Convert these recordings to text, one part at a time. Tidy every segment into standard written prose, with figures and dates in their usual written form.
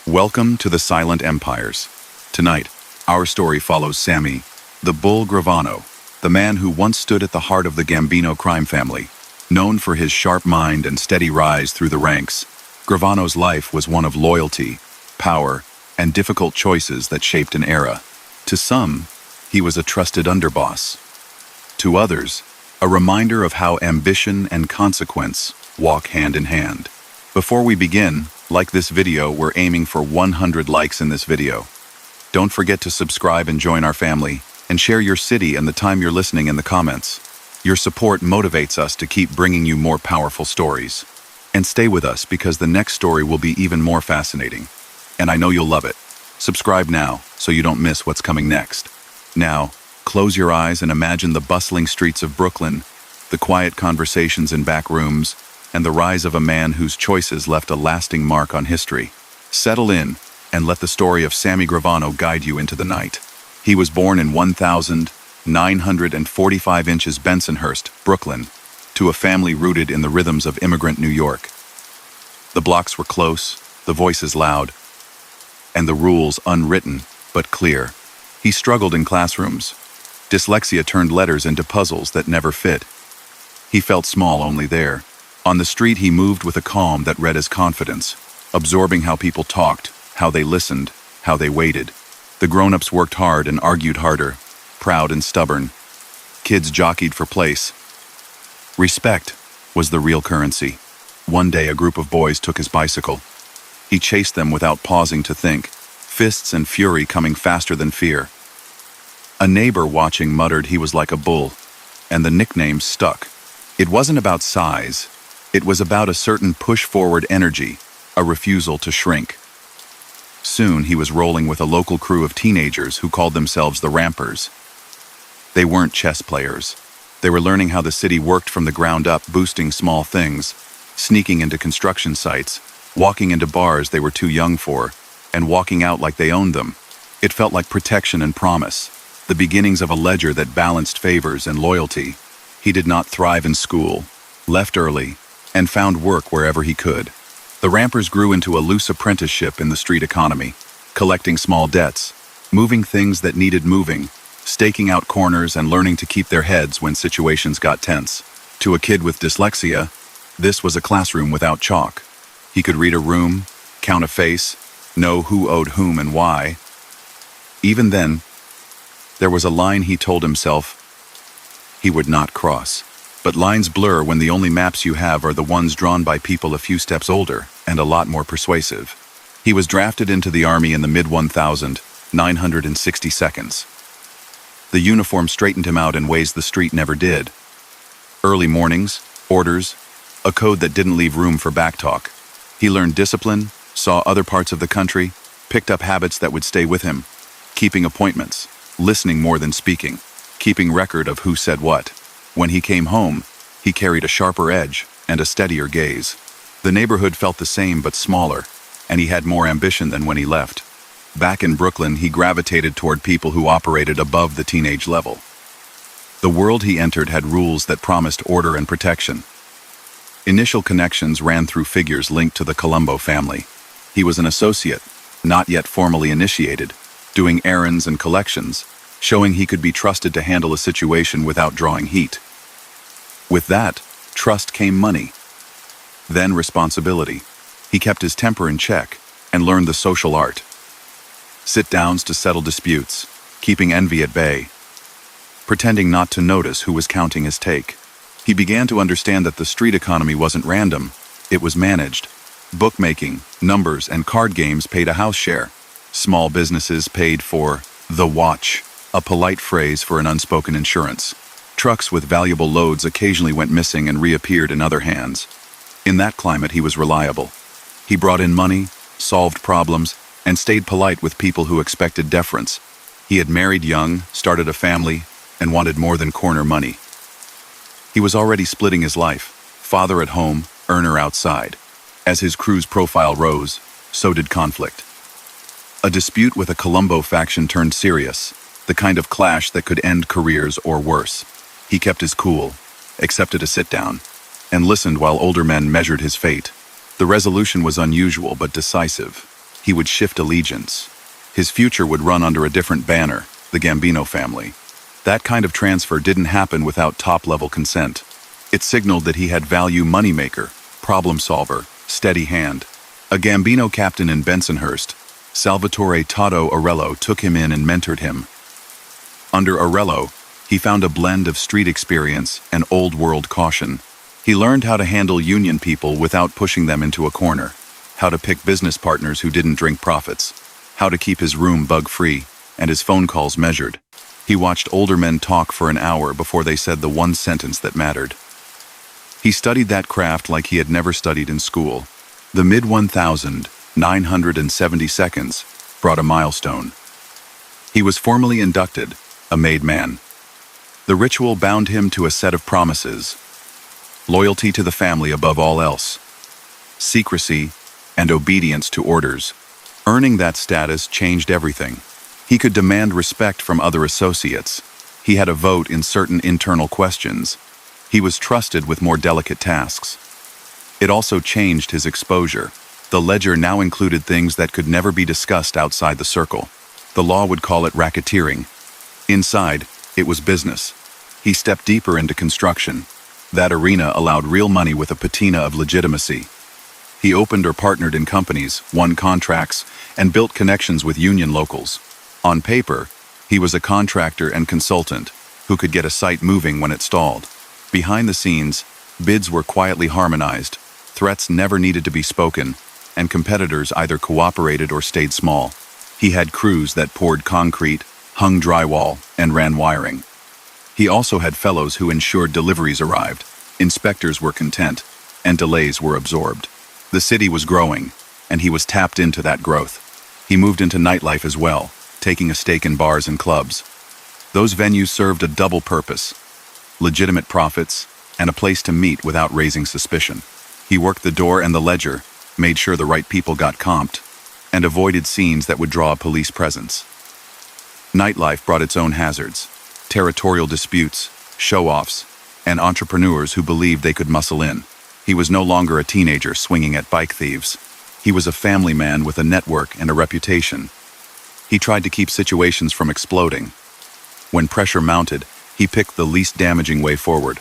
Welcome to the Silent Empires. Tonight, our story follows Sammy, the Bull Gravano, the man who once stood at the heart of the Gambino crime family. Known for his sharp mind and steady rise through the ranks, Gravano's life was one of loyalty, power, and difficult choices that shaped an era. To some, he was a trusted underboss. To others, a reminder of how ambition and consequence walk hand in hand. Before we begin, like this video, we're aiming for 100 likes in this video. Don't forget to subscribe and join our family, and share your city and the time you're listening in the comments. Your support motivates us to keep bringing you more powerful stories. And stay with us because the next story will be even more fascinating. And I know you'll love it. Subscribe now so you don't miss what's coming next. Now, close your eyes and imagine the bustling streets of Brooklyn, the quiet conversations in back rooms, and the rise of a man whose choices left a lasting mark on history. Settle in and let the story of Sammy Gravano guide you into the night. He was born in 1945 Bensonhurst, Brooklyn, to a family rooted in the rhythms of immigrant New York. The blocks were close, the voices loud, and the rules unwritten but clear. He struggled in classrooms. Dyslexia turned letters into puzzles that never fit. He felt small only there. On the street, he moved with a calm that read as confidence, absorbing how people talked, how they listened, how they waited. The grown-ups worked hard and argued harder, proud and stubborn. Kids jockeyed for place. Respect was the real currency. One day, a group of boys took his bicycle. He chased them without pausing to think, fists and fury coming faster than fear. A neighbor watching muttered he was like a bull, and the nickname stuck. It wasn't about size. It was about a certain push-forward energy, a refusal to shrink. Soon, he was rolling with a local crew of teenagers who called themselves the Rampers. They weren't chess players. They were learning how the city worked from the ground up, boosting small things, sneaking into construction sites, walking into bars they were too young for, and walking out like they owned them. It felt like protection and promise, the beginnings of a ledger that balanced favors and loyalty. He did not thrive in school, left early, and found work wherever he could. The Rampers grew into a loose apprenticeship in the street economy, collecting small debts, moving things that needed moving, staking out corners and learning to keep their heads when situations got tense. To a kid with dyslexia, this was a classroom without chalk. He could read a room, count a face, know who owed whom and why. Even then, there was a line he told himself he would not cross. But lines blur when the only maps you have are the ones drawn by people a few steps older and a lot more persuasive. He was drafted into the army in the mid-1960s. The uniform straightened him out in ways the street never did. Early mornings, orders, a code that didn't leave room for backtalk. He learned discipline, saw other parts of the country, picked up habits that would stay with him. Keeping appointments, listening more than speaking, keeping record of who said what. When he came home, he carried a sharper edge and a steadier gaze. The neighborhood felt the same but smaller, and he had more ambition than when he left. Back in Brooklyn, he gravitated toward people who operated above the teenage level. The world he entered had rules that promised order and protection. Initial connections ran through figures linked to the Colombo family. He was an associate, not yet formally initiated, doing errands and collections, showing he could be trusted to handle a situation without drawing heat. With that, trust came money. Then responsibility. He kept his temper in check and learned the social art. Sit-downs to settle disputes, keeping envy at bay, pretending not to notice who was counting his take. He began to understand that the street economy wasn't random, it was managed. Bookmaking, numbers, and card games paid a house share. Small businesses paid for the watch, a polite phrase for an unspoken insurance. Trucks with valuable loads occasionally went missing and reappeared in other hands. In that climate, he was reliable. He brought in money, solved problems, and stayed polite with people who expected deference. He had married young, started a family, and wanted more than corner money. He was already splitting his life, father at home, earner outside. As his crew's profile rose, so did conflict. A dispute with a Colombo faction turned serious, the kind of clash that could end careers or worse. He kept his cool, accepted a sit-down, and listened while older men measured his fate. The resolution was unusual but decisive. he would shift allegiance. His future would run under a different banner, the Gambino family. That kind of transfer didn't happen without top-level consent. It signaled that he had value moneymaker, problem solver, steady hand. A Gambino captain in Bensonhurst, Salvatore Toto Arello, took him in and mentored him. Under Arello, he found a blend of street experience and old-world caution. He learned how to handle union people without pushing them into a corner, how to pick business partners who didn't drink profits, how to keep his room bug-free and his phone calls measured. He watched older men talk for an hour before they said the one sentence that mattered. He studied that craft like he had never studied in school. The mid-1970 seconds brought a milestone. He was formally inducted, a made man. The ritual bound him to a set of promises: loyalty to the family above all else, secrecy, and obedience to orders. Earning that status changed everything. He could demand respect from other associates. He had a vote in certain internal questions. He was trusted with more delicate tasks. It also changed his exposure. The ledger now included things that could never be discussed outside the circle. The law would call it racketeering. Inside, it was business. He stepped deeper into construction. That arena allowed real money with a patina of legitimacy. He opened or partnered in companies, won contracts, and built connections with union locals. On paper, he was a contractor and consultant who could get a site moving when it stalled. Behind the scenes, bids were quietly harmonized, threats never needed to be spoken, and competitors either cooperated or stayed small. He had crews that poured concrete, hung drywall, and ran wiring. He also had fellows who ensured deliveries arrived, inspectors were content, and delays were absorbed. The city was growing, and he was tapped into that growth. He moved into nightlife as well, taking a stake in bars and clubs. Those venues served a double purpose: legitimate profits and a place to meet without raising suspicion. He worked the door and the ledger, made sure the right people got comped, and avoided scenes that would draw a police presence. Nightlife brought its own hazards: territorial disputes, show-offs, and entrepreneurs who believed they could muscle in. He was no longer a teenager swinging at bike thieves. He was a family man with a network and a reputation. He tried to keep situations from exploding. When pressure mounted, he picked the least damaging way forward.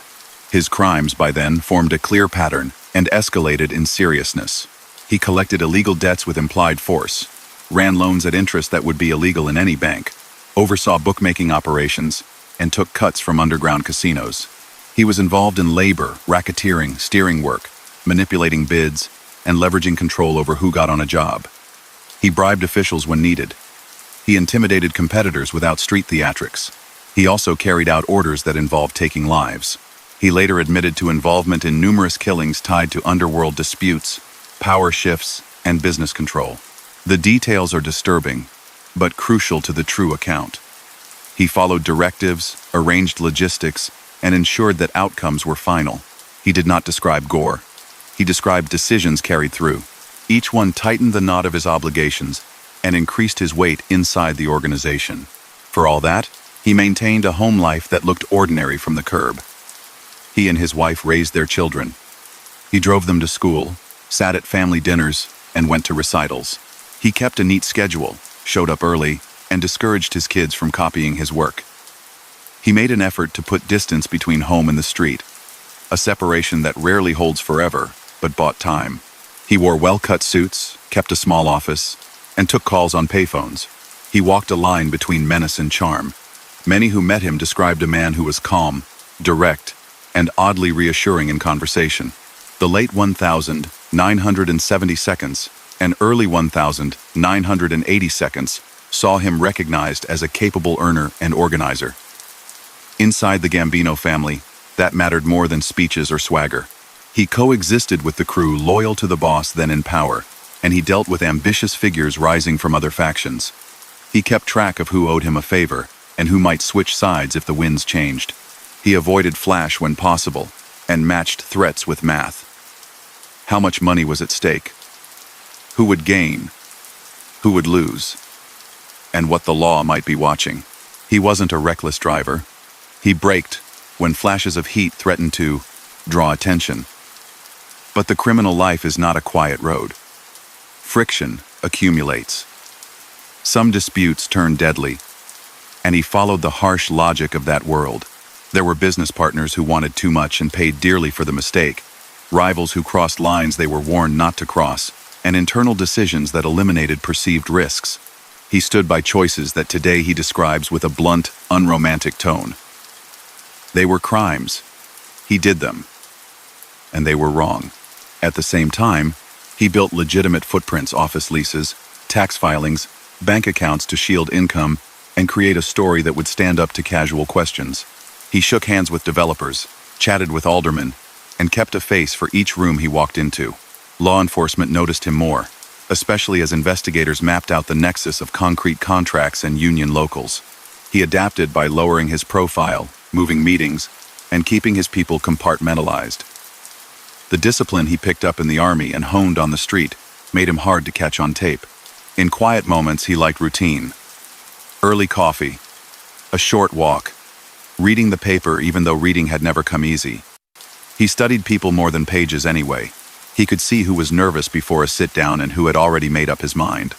His crimes, by then, formed a clear pattern and escalated in seriousness. He collected illegal debts with implied force, ran loans at interest that would be illegal in any bank, oversaw bookmaking operations, and took cuts from underground casinos. He was involved in labor, racketeering, steering work, manipulating bids, and leveraging control over who got on a job. He bribed officials when needed. He intimidated competitors without street theatrics. He also carried out orders that involved taking lives. He later admitted to involvement in numerous killings tied to underworld disputes, power shifts, and business control. The details are disturbing, but crucial to the true account. He followed directives, arranged logistics, and ensured that outcomes were final. He did not describe gore. He described decisions carried through. Each one tightened the knot of his obligations and increased his weight inside the organization. For all that, he maintained a home life that looked ordinary from the curb. He and his wife raised their children. He drove them to school, sat at family dinners, and went to recitals. He kept a neat schedule, showed up early, and discouraged his kids from copying his work. He made an effort to put distance between home and the street, a separation that rarely holds forever, but bought time. He wore well-cut suits, kept a small office, and took calls on payphones. He walked a line between menace and charm. Many who met him described a man who was calm, direct, and oddly reassuring in conversation. The late 1970 seconds and early 1980 seconds saw him recognized as a capable earner and organizer. Inside the Gambino family, that mattered more than speeches or swagger. He coexisted with the crew loyal to the boss then in power, and he dealt with ambitious figures rising from other factions. He kept track of who owed him a favor and who might switch sides if the winds changed. He avoided flash when possible and matched threats with math. How much money was at stake? Who would gain? Who would lose? And what the law might be watching. He wasn't a reckless driver. He braked when flashes of heat threatened to draw attention. But the criminal life is not a quiet road. Friction, accumulates. Some disputes turn deadly, and he followed the harsh logic of that world. There were business partners who wanted too much and paid dearly for the mistake, rivals who crossed lines they were warned not to cross, and internal decisions that eliminated perceived risks. He stood by choices that today he describes with a blunt, unromantic tone. They were crimes. He did them. And they were wrong. At the same time, he built legitimate footprints, office leases, tax filings, bank accounts to shield income, and create a story that would stand up to casual questions. He shook hands with developers, chatted with aldermen, and kept a face for each room he walked into. Law enforcement noticed him more, especially as investigators mapped out the nexus of concrete contracts and union locals. He adapted by lowering his profile, moving meetings, and keeping his people compartmentalized. The discipline he picked up in the army and honed on the street made him hard to catch on tape. In quiet moments, he liked routine. Early coffee, a short walk, reading the paper even though reading had never come easy. He studied people more than pages anyway. He could see who was nervous before a sit-down and who had already made up his mind.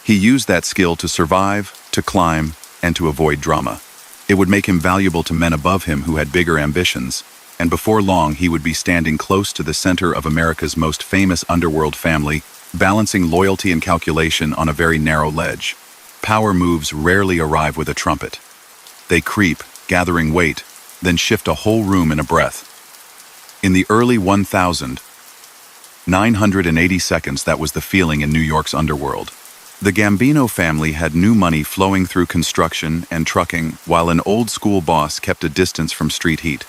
He used that skill to survive, to climb, and to avoid drama. It would make him valuable to men above him who had bigger ambitions, and before long he would be standing close to the center of America's most famous underworld family, balancing loyalty and calculation on a very narrow ledge. Power moves rarely arrive with a trumpet. They creep, gathering weight, then shift a whole room in a breath. In the early 1980 seconds, that was the feeling in New York's underworld. The Gambino family had new money flowing through construction and trucking, while an old-school boss kept a distance from street heat.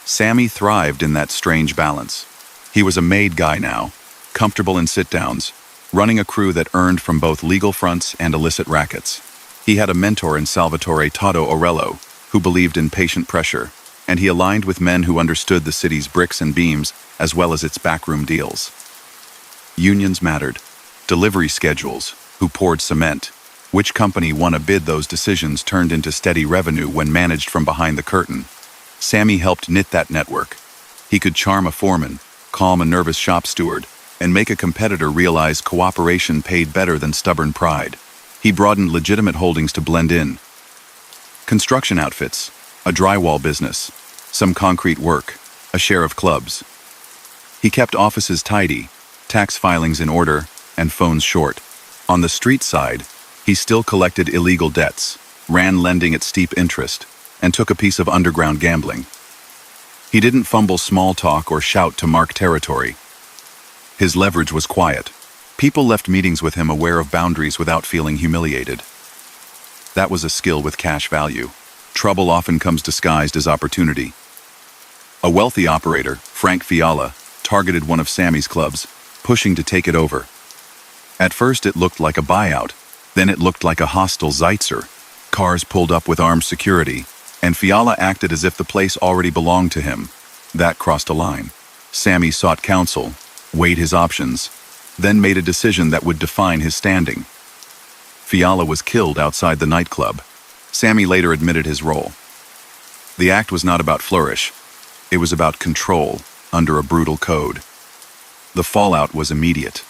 Sammy thrived in that strange balance. He was a made guy now, comfortable in sit-downs, running a crew that earned from both legal fronts and illicit rackets. He had a mentor in Salvatore who believed in patient pressure, and he aligned with men who understood the city's bricks and beams as well as its backroom deals. Unions mattered. Delivery schedules, who poured cement, which company won a bid. Those decisions turned into steady revenue when managed from behind the curtain. Sammy helped knit that network. He could charm a foreman, calm a nervous shop steward, and make a competitor realize cooperation paid better than stubborn pride. He broadened legitimate holdings to blend in. Construction outfits, a drywall business, some concrete work, a share of clubs. He kept offices tidy, tax filings in order, and phones short. On the street side, he still collected illegal debts, ran lending at steep interest, and took a piece of underground gambling. He didn't fumble small talk or shout to mark territory. His leverage was quiet. People left meetings with him aware of boundaries without feeling humiliated. That was a skill with cash value. Trouble often comes disguised as opportunity. A wealthy operator, Frank Fiala, targeted one of Sammy's clubs, pushing to take it over. At first it looked like a buyout, then it looked like a hostile Zeitzer. Cars pulled up with armed security, and Fiala acted as if the place already belonged to him. That crossed a line. Sammy sought counsel, weighed his options, then made a decision that would define his standing. Fiala was killed outside the nightclub. Sammy later admitted his role. The act was not about flourish. It was about control under a brutal code. The fallout was immediate.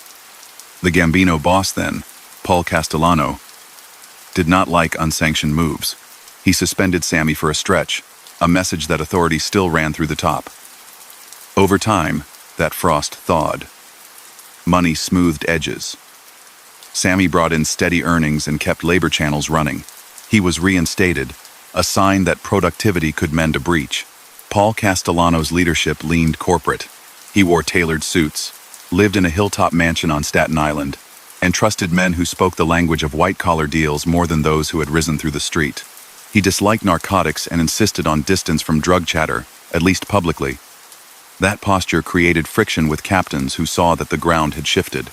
The Gambino boss then, Paul Castellano, did not like unsanctioned moves. He suspended Sammy for a stretch, a message that authorities still ran through the top. Over time, that frost thawed. Money smoothed edges. Sammy brought in steady earnings and kept labor channels running. He was reinstated, a sign that productivity could mend a breach. Paul Castellano's leadership leaned corporate. He wore tailored suits, lived in a hilltop mansion on Staten Island, and trusted men who spoke the language of white-collar deals more than those who had risen through the street. He disliked narcotics and insisted on distance from drug chatter, at least publicly. That posture created friction with captains who saw that the ground had shifted.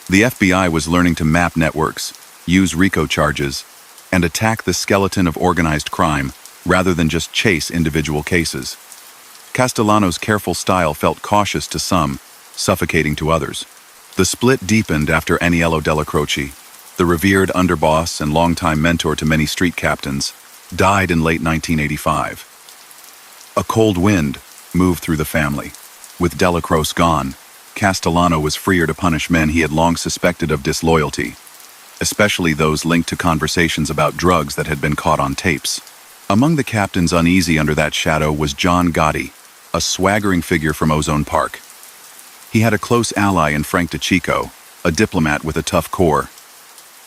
The FBI was learning to map networks, use RICO charges, and attack the skeleton of organized crime rather than just chase individual cases. Castellano's careful style felt cautious to some, suffocating to others. The split deepened after Aniello Della Croce, the revered underboss and longtime mentor to many street captains, died in late 1985. A cold wind moved through the family. With Della Croce gone, Castellano was freer to punish men he had long suspected of disloyalty, especially those linked to conversations about drugs that had been caught on tapes. Among the captains uneasy under that shadow was John Gotti, a swaggering figure from Ozone Park. He had a close ally in Frank DeCicco, a diplomat with a tough core.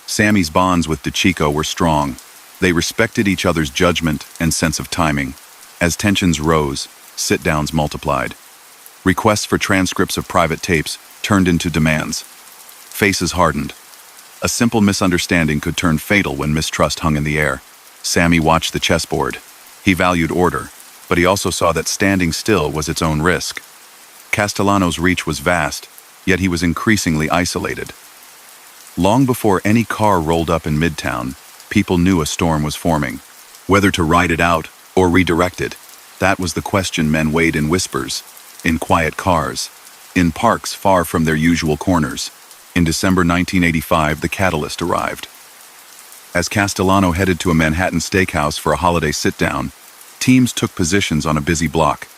Sammy's bonds with DeCicco were strong. They respected each other's judgment and sense of timing. As tensions rose, sit-downs multiplied. Requests for transcripts of private tapes turned into demands. Faces hardened. A simple misunderstanding could turn fatal when mistrust hung in the air. Sammy watched the chessboard. He valued order, but he also saw that standing still was its own risk. Castellano's reach was vast, yet he was increasingly isolated. Long before any car rolled up in Midtown, people knew a storm was forming. Whether to ride it out or redirect it, that was the question men weighed in whispers, in quiet cars, in parks far from their usual corners. In December 1985, the catalyst arrived. As Castellano headed to a Manhattan steakhouse for a holiday sit-down, teams took positions on a busy block.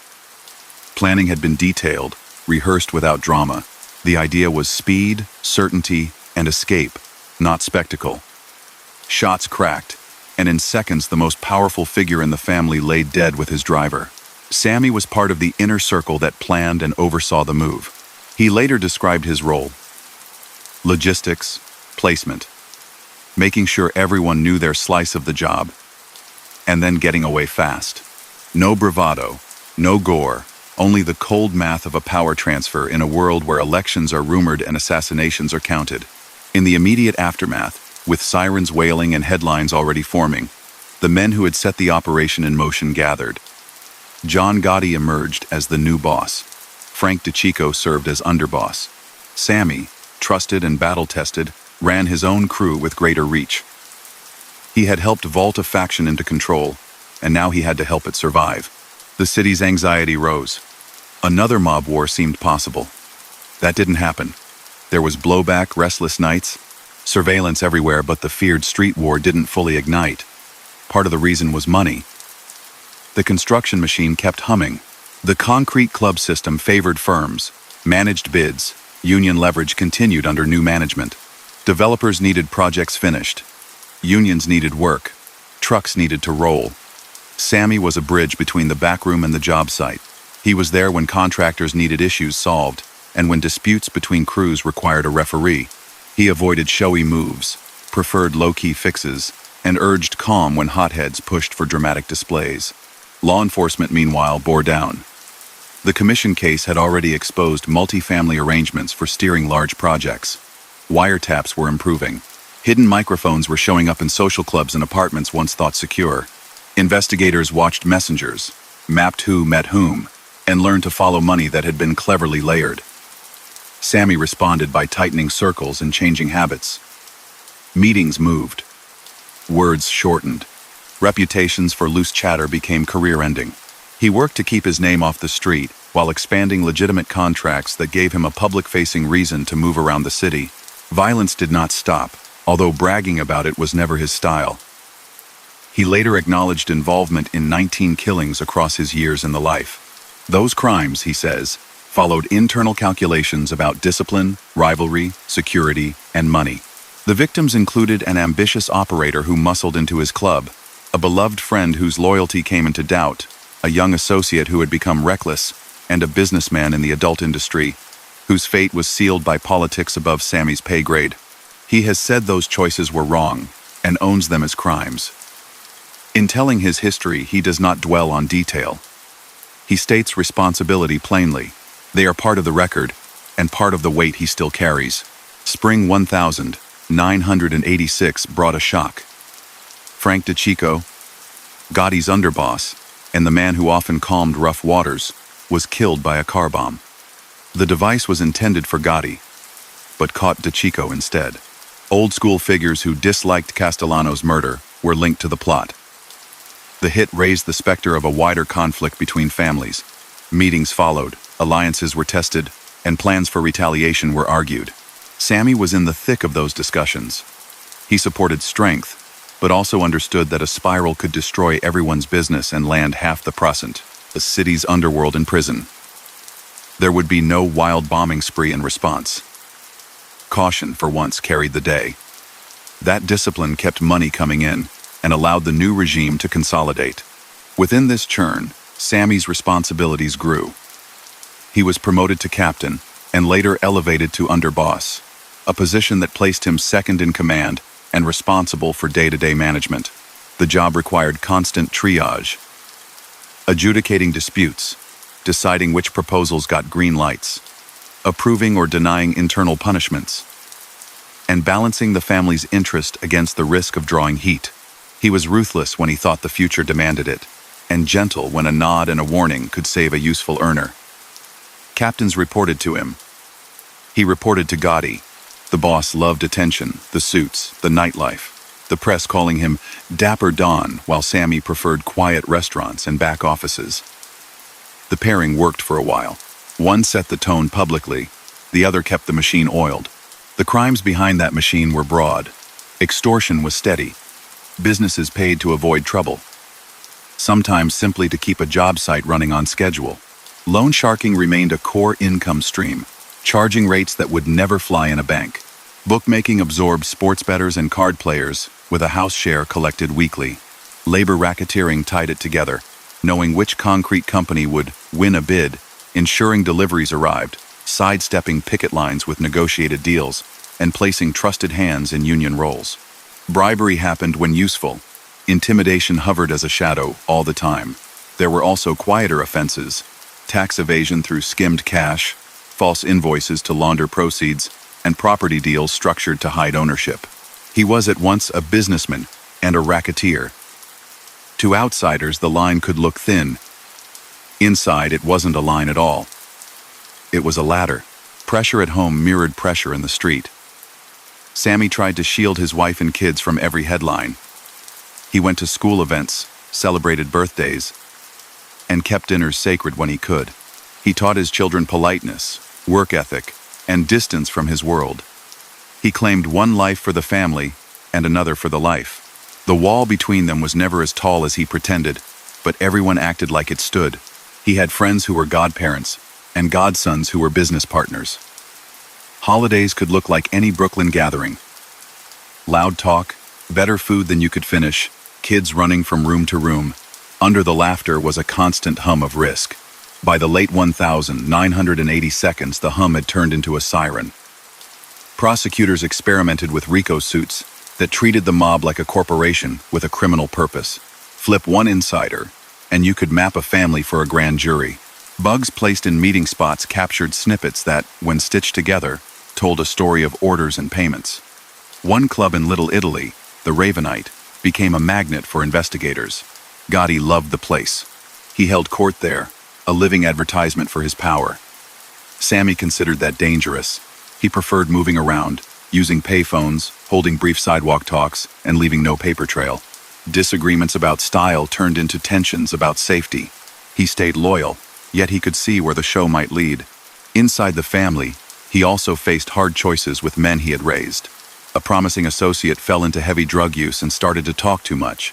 Planning had been detailed, rehearsed without drama. The idea was speed, certainty, and escape, not spectacle. Shots cracked, and in seconds the most powerful figure in the family lay dead with his driver. Sammy was part of the inner circle that planned and oversaw the move. He later described his role: logistics, placement, making sure everyone knew their slice of the job, and then getting away fast. No bravado, no gore, only the cold math of a power transfer in a world where elections are rumored and assassinations are counted. In the immediate aftermath, with sirens wailing and headlines already forming, the men who had set the operation in motion gathered. John Gotti emerged as the new boss. Frank DeCicco served as underboss. Sammy, trusted and battle-tested, ran his own crew with greater reach. He had helped vault a faction into control, and now he had to help it survive. The city's anxiety rose. Another mob war seemed possible. That didn't happen. There was blowback, restless nights, surveillance everywhere, but the feared street war didn't fully ignite. Part of the reason was money. The construction machine kept humming. The concrete club system favored firms, managed bids, union leverage continued under new management. Developers needed projects finished. Unions needed work. Trucks needed to roll. Sammy was a bridge between the backroom and the job site. He was there when contractors needed issues solved, and when disputes between crews required a referee. He avoided showy moves, preferred low-key fixes, and urged calm when hotheads pushed for dramatic displays. Law enforcement, meanwhile, bore down. The commission case had already exposed multifamily arrangements for steering large projects. Wiretaps were improving. Hidden microphones were showing up in social clubs and apartments once thought secure. Investigators watched messengers, mapped who met whom, and learned to follow money that had been cleverly layered. Sammy responded by tightening circles and changing habits. Meetings moved. Words shortened. Reputations for loose chatter became career-ending. He worked to keep his name off the street while expanding legitimate contracts that gave him a public-facing reason to move around the city. Violence did not stop, although bragging about it was never his style. He later acknowledged involvement in 19 killings across his years in the life. Those crimes, he says, followed internal calculations about discipline, rivalry, security, and money. The victims included an ambitious operator who muscled into his club, a beloved friend whose loyalty came into doubt, a young associate who had become reckless, and a businessman in the adult industry, whose fate was sealed by politics above Sammy's pay grade. He has said those choices were wrong, and owns them as crimes. In telling his history, he does not dwell on detail. He states responsibility plainly. They are part of the record, and part of the weight he still carries. Spring 1986 brought a shock. Frank DeCicco, Gotti's underboss, and the man who often calmed rough waters, was killed by a car bomb. The device was intended for Gotti, but caught DeCicco instead. Old-school figures who disliked Castellano's murder were linked to the plot. The hit raised the specter of a wider conflict between families. Meetings followed, alliances were tested, and plans for retaliation were argued. Sammy was in the thick of those discussions. He supported strength, but also understood that a spiral could destroy everyone's business and land half the percent, the city's underworld in prison. There would be no wild bombing spree in response. Caution, for once, carried the day. That discipline kept money coming in and allowed the new regime to consolidate. Within this churn, Sammy's responsibilities grew. He was promoted to captain and later elevated to underboss, a position that placed him second in command and responsible for day-to-day management. The job required constant triage, adjudicating disputes, deciding which proposals got green lights, approving or denying internal punishments, and balancing the family's interest against the risk of drawing heat. He was ruthless when he thought the future demanded it, and gentle when a nod and a warning could save a useful earner. Captains reported to him. He reported to Gotti. The boss loved attention, the suits, the nightlife, the press calling him Dapper Don, while Sammy preferred quiet restaurants and back offices. The pairing worked for a while. One set the tone publicly, the other kept the machine oiled. The crimes behind that machine were broad. Extortion was steady. Businesses paid to avoid trouble, sometimes simply to keep a job site running on schedule. Loan sharking remained a core income stream, charging rates that would never fly in a bank. Bookmaking absorbed sports bettors and card players, with a house share collected weekly. Labor racketeering tied it together, knowing which concrete company would win a bid, ensuring deliveries arrived, sidestepping picket lines with negotiated deals, and placing trusted hands in union roles. Bribery happened when useful. Intimidation hovered as a shadow all the time. There were also quieter offenses: tax evasion through skimmed cash, false invoices to launder proceeds, and property deals structured to hide ownership. He was at once a businessman and a racketeer. To outsiders, the line could look thin. Inside, it wasn't a line at all. It was a ladder. Pressure at home mirrored pressure in the street. Sammy tried to shield his wife and kids from every headline. He went to school events, celebrated birthdays, and kept dinners sacred when he could. He taught his children politeness, work ethic, and distance from his world. He claimed one life for the family and another for the life. The wall between them was never as tall as he pretended, but everyone acted like it stood. He had friends who were godparents and godsons who were business partners. Holidays could look like any Brooklyn gathering. Loud talk, better food than you could finish, kids running from room to room. Under the laughter was a constant hum of risk. By the late 1980s, the hum had turned into a siren. Prosecutors experimented with RICO suits that treated the mob like a corporation with a criminal purpose. Flip one insider, and you could map a family for a grand jury. Bugs placed in meeting spots captured snippets that, when stitched together, told a story of orders and payments. One club in Little Italy, the Ravenite, became a magnet for investigators. Gotti loved the place. He held court there, a living advertisement for his power. Sammy considered that dangerous. He preferred moving around, using payphones, holding brief sidewalk talks, and leaving no paper trail. Disagreements about style turned into tensions about safety. He stayed loyal, yet he could see where the show might lead. Inside the family, he also faced hard choices with men he had raised. A promising associate fell into heavy drug use and started to talk too much.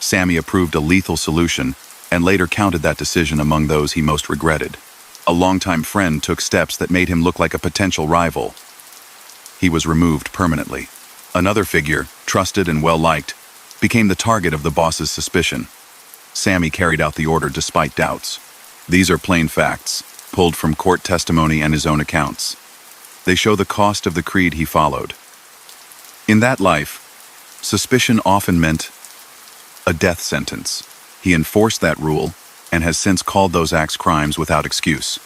Sammy approved a lethal solution and later counted that decision among those he most regretted. A longtime friend took steps that made him look like a potential rival. He was removed permanently. Another figure, trusted and well-liked, became the target of the boss's suspicion. Sammy carried out the order despite doubts. These are plain facts, pulled from court testimony and his own accounts. They show the cost of the creed he followed. In that life, suspicion often meant a death sentence. He enforced that rule and has since called those acts crimes without excuse.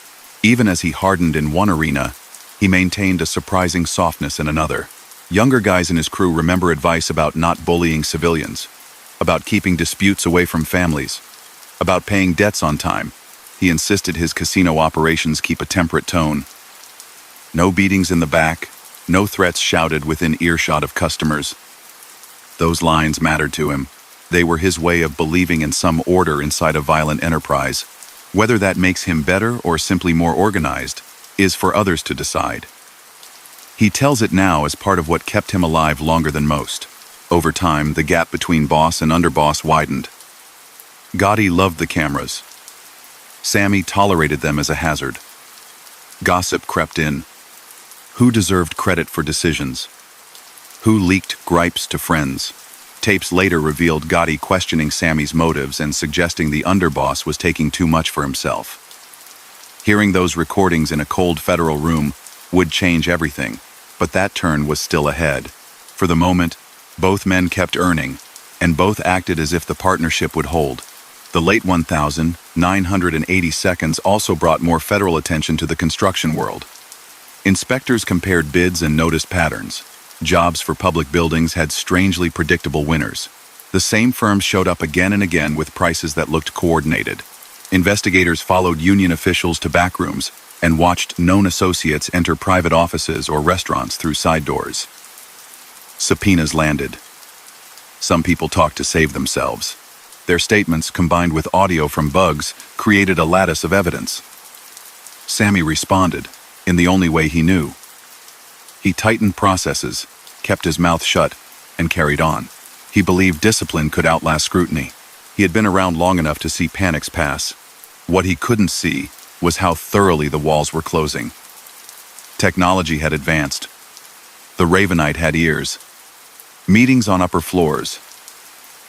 Even as he hardened in one arena, he maintained a surprising softness in another. Younger guys in his crew remember advice about not bullying civilians, about keeping disputes away from families, about paying debts on time. He insisted his casino operations keep a temperate tone. No beatings in the back, no threats shouted within earshot of customers. Those lines mattered to him. They were his way of believing in some order inside a violent enterprise. Whether that makes him better or simply more organized is for others to decide. He tells it now as part of what kept him alive longer than most. Over time, the gap between boss and underboss widened. Gotti loved the cameras. Sammy tolerated them as a hazard. Gossip crept in. Who deserved credit for decisions? Who leaked gripes to friends? Tapes later revealed Gotti questioning Sammy's motives and suggesting the underboss was taking too much for himself. Hearing those recordings in a cold federal room would change everything, but that turn was still ahead. For the moment, both men kept earning, and both acted as if the partnership would hold. The late 1980 seconds also brought more federal attention to the construction world. Inspectors compared bids and noticed patterns. Jobs for public buildings had strangely predictable winners. The same firms showed up again and again with prices that looked coordinated. Investigators followed union officials to back rooms and watched known associates enter private offices or restaurants through side doors. Subpoenas landed. Some people talked to save themselves. Their statements, combined with audio from bugs, created a lattice of evidence. Sammy responded, in the only way he knew. He tightened processes, kept his mouth shut, and carried on. He believed discipline could outlast scrutiny. He had been around long enough to see panics pass. What he couldn't see was how thoroughly the walls were closing. Technology had advanced. The Ravenite had ears. Meetings on upper floors,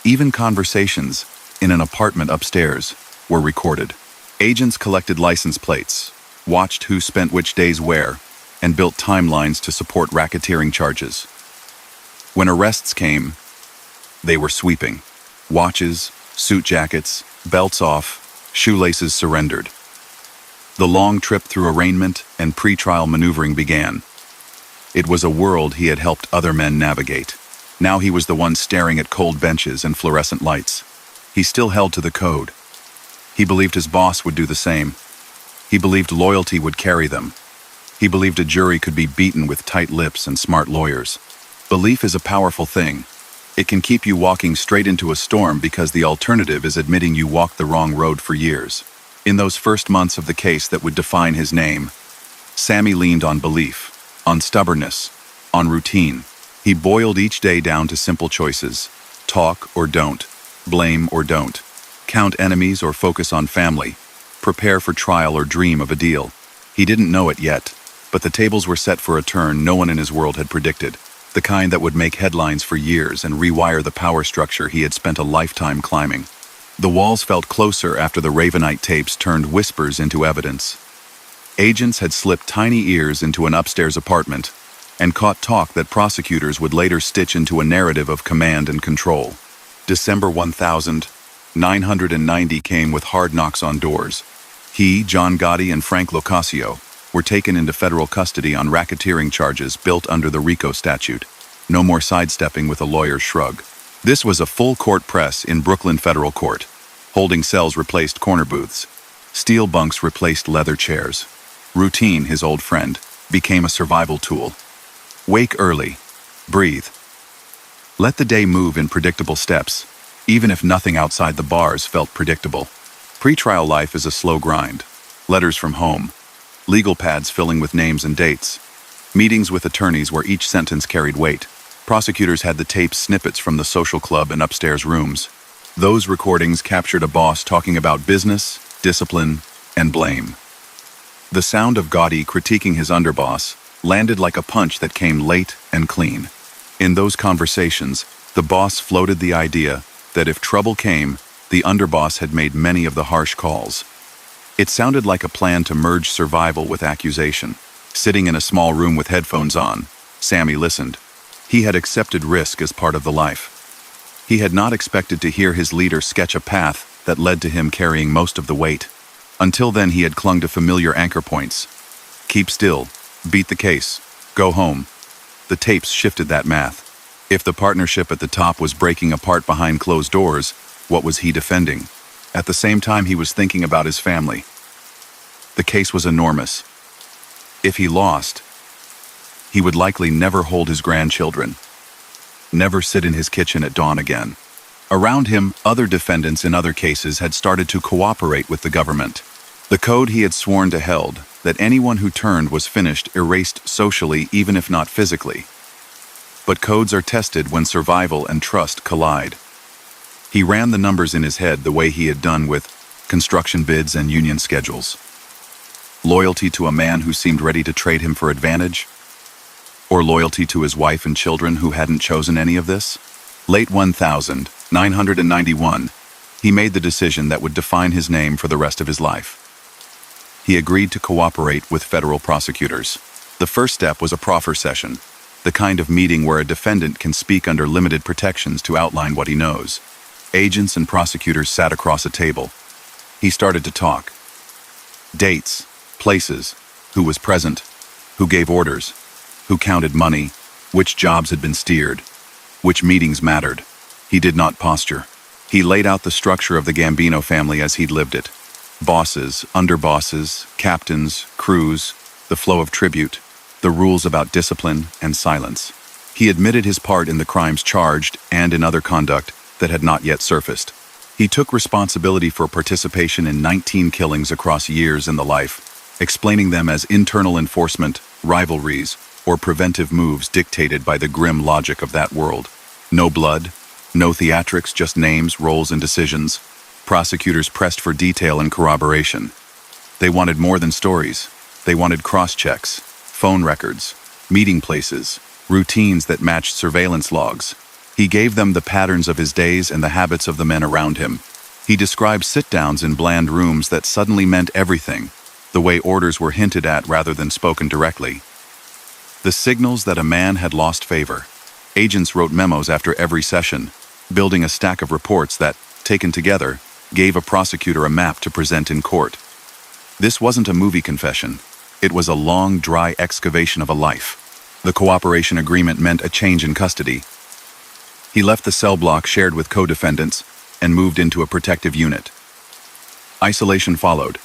even conversations in an apartment upstairs, were recorded. Agents collected license plates, watched who spent which days where, and built timelines to support racketeering charges. When arrests came, they were sweeping. Watches, suit jackets, belts off, shoelaces surrendered. The long trip through arraignment and pre-trial maneuvering began. It was a world he had helped other men navigate. Now he was the one staring at cold benches and fluorescent lights. He still held to the code. He believed his boss would do the same. He believed loyalty would carry them. He believed a jury could be beaten with tight lips and smart lawyers. Belief is a powerful thing. It can keep you walking straight into a storm because the alternative is admitting you walked the wrong road for years. In those first months of the case that would define his name, Sammy leaned on belief, on stubbornness, on routine. He boiled each day down to simple choices. Talk or don't. Blame or don't. Count enemies or focus on family. Prepare for trial or dream of a deal. He didn't know it yet, but the tables were set for a turn no one in his world had predicted. The kind that would make headlines for years and rewire the power structure he had spent a lifetime climbing. The walls felt closer after the Ravenite tapes turned whispers into evidence. Agents had slipped tiny ears into an upstairs apartment and caught talk that prosecutors would later stitch into a narrative of command and control. December 1990 came with hard knocks on doors. He, John Gotti, and Frank Locascio were taken into federal custody on racketeering charges built under the RICO statute. No more sidestepping with a lawyer's shrug. This was a full court press in Brooklyn Federal Court. Holding cells replaced corner booths. Steel bunks replaced leather chairs. Routine, his old friend, became a survival tool. Wake early. Breathe. Let the day move in predictable steps, even if nothing outside the bars felt predictable. Pre-trial life is a slow grind. Letters from home. Legal pads filling with names and dates. Meetings with attorneys where each sentence carried weight. Prosecutors had the tape snippets from the social club and upstairs rooms. Those recordings captured a boss talking about business, discipline, and blame. The sound of Gotti critiquing his underboss landed like a punch that came late and clean. In those conversations, the boss floated the idea that if trouble came, the underboss had made many of the harsh calls. It sounded like a plan to merge survival with accusation. Sitting in a small room with headphones on, Sammy listened. He had accepted risk as part of the life. He had not expected to hear his leader sketch a path that led to him carrying most of the weight. Until then, he had clung to familiar anchor points. Keep still. Beat the case. Go home. The tapes shifted that math. If the partnership at the top was breaking apart behind closed doors, what was he defending? At the same time, he was thinking about his family. The case was enormous. If he lost, he would likely never hold his grandchildren, never sit in his kitchen at dawn again. Around him, other defendants in other cases had started to cooperate with the government. The code he had sworn to held, that anyone who turned was finished, erased socially, even if not physically. But codes are tested when survival and trust collide. He ran the numbers in his head the way he had done with construction bids and union schedules. Loyalty to a man who seemed ready to trade him for advantage? Or loyalty to his wife and children who hadn't chosen any of this? Late 1991, he made the decision that would define his name for the rest of his life. He agreed to cooperate with federal prosecutors. The first step was a proffer session, the kind of meeting where a defendant can speak under limited protections to outline what he knows. Agents and prosecutors sat across a table. He started to talk. Dates, places, who was present, who gave orders, who counted money, which jobs had been steered, which meetings mattered. He did not posture. He laid out the structure of the Gambino family as he'd lived it. Bosses, underbosses, captains, crews, the flow of tribute, the rules about discipline and silence. He admitted his part in the crimes charged and in other conduct that had not yet surfaced. He took responsibility for participation in 19 killings across years in the life, explaining them as internal enforcement, rivalries, or preventive moves dictated by the grim logic of that world. No blood, no theatrics, just names, roles, and decisions. Prosecutors pressed for detail and corroboration. They wanted more than stories. They wanted cross-checks, phone records, meeting places, routines that matched surveillance logs. He gave them the patterns of his days and the habits of the men around him. He described sit-downs in bland rooms that suddenly meant everything, the way orders were hinted at rather than spoken directly. The signals that a man had lost favor. Agents wrote memos after every session, building a stack of reports that, taken together, gave a prosecutor a map to present in court. This wasn't a movie confession. It was a long, dry excavation of a life. The cooperation agreement meant a change in custody. He left the cell block shared with co-defendants and moved into a protective unit. Isolation followed.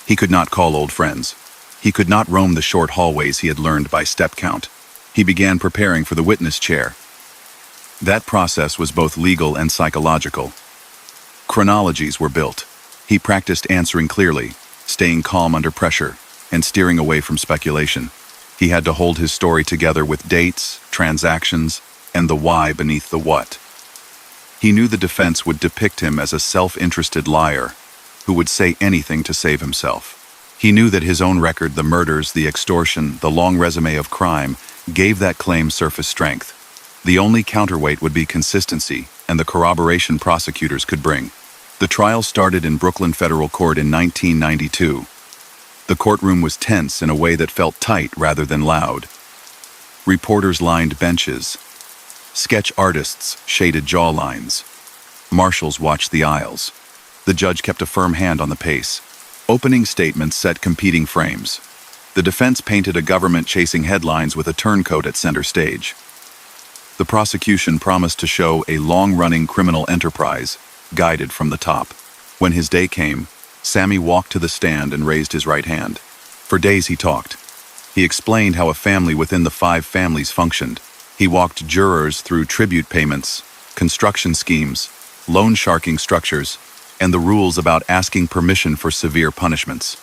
He could not call old friends. He could not roam the short hallways he had learned by step count. He began preparing for the witness chair. That process was both legal and psychological. Chronologies were built. He practiced answering clearly, staying calm under pressure, and steering away from speculation. He had to hold his story together with dates, transactions, and the why beneath the what. He knew the defense would depict him as a self-interested liar who would say anything to save himself. He knew that his own record, the murders, the extortion, the long resume of crime, gave that claim surface strength. The only counterweight would be consistency and the corroboration prosecutors could bring. The trial started in Brooklyn Federal Court in 1992. The courtroom was tense in a way that felt tight rather than loud. Reporters lined benches. Sketch artists shaded jawlines. Marshals watched the aisles. The judge kept a firm hand on the pace. Opening statements set competing frames. The defense painted a government chasing headlines with a turncoat at center stage. The prosecution promised to show a long-running criminal enterprise, guided from the top. When his day came, Sammy walked to the stand and raised his right hand. For days he talked. He explained how a family within the 5 families functioned. He walked jurors through tribute payments, construction schemes, loan sharking structures, and the rules about asking permission for severe punishments.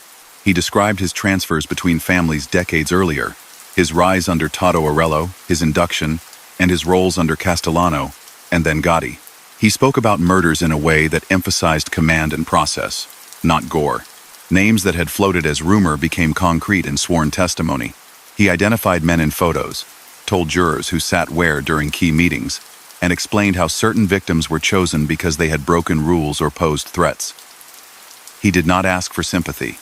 He described his transfers between families decades earlier, his rise under Toto Arello, his induction, and his roles under Castellano, and then Gotti. He spoke about murders in a way that emphasized command and process, not gore. Names that had floated as rumor became concrete in sworn testimony. He identified men in photos, told jurors who sat where during key meetings, and explained how certain victims were chosen because they had broken rules or posed threats. He did not ask for sympathy.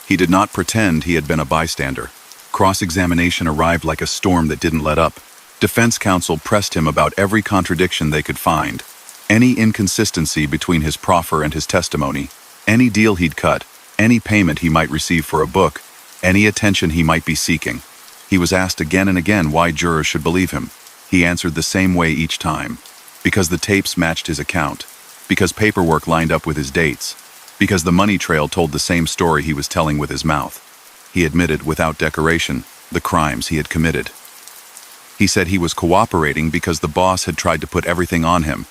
He did not pretend he had been a bystander. Cross-examination arrived like a storm that didn't let up. Defense counsel pressed him about every contradiction they could find, any inconsistency between his proffer and his testimony, any deal he'd cut, any payment he might receive for a book, any attention he might be seeking. He was asked again and again why jurors should believe him. He answered the same way each time. Because the tapes matched his account. Because paperwork lined up with his dates. Because the money trail told the same story he was telling with his mouth. He admitted, without decoration, the crimes he had committed. He said he was cooperating because the boss had tried to put everything on him,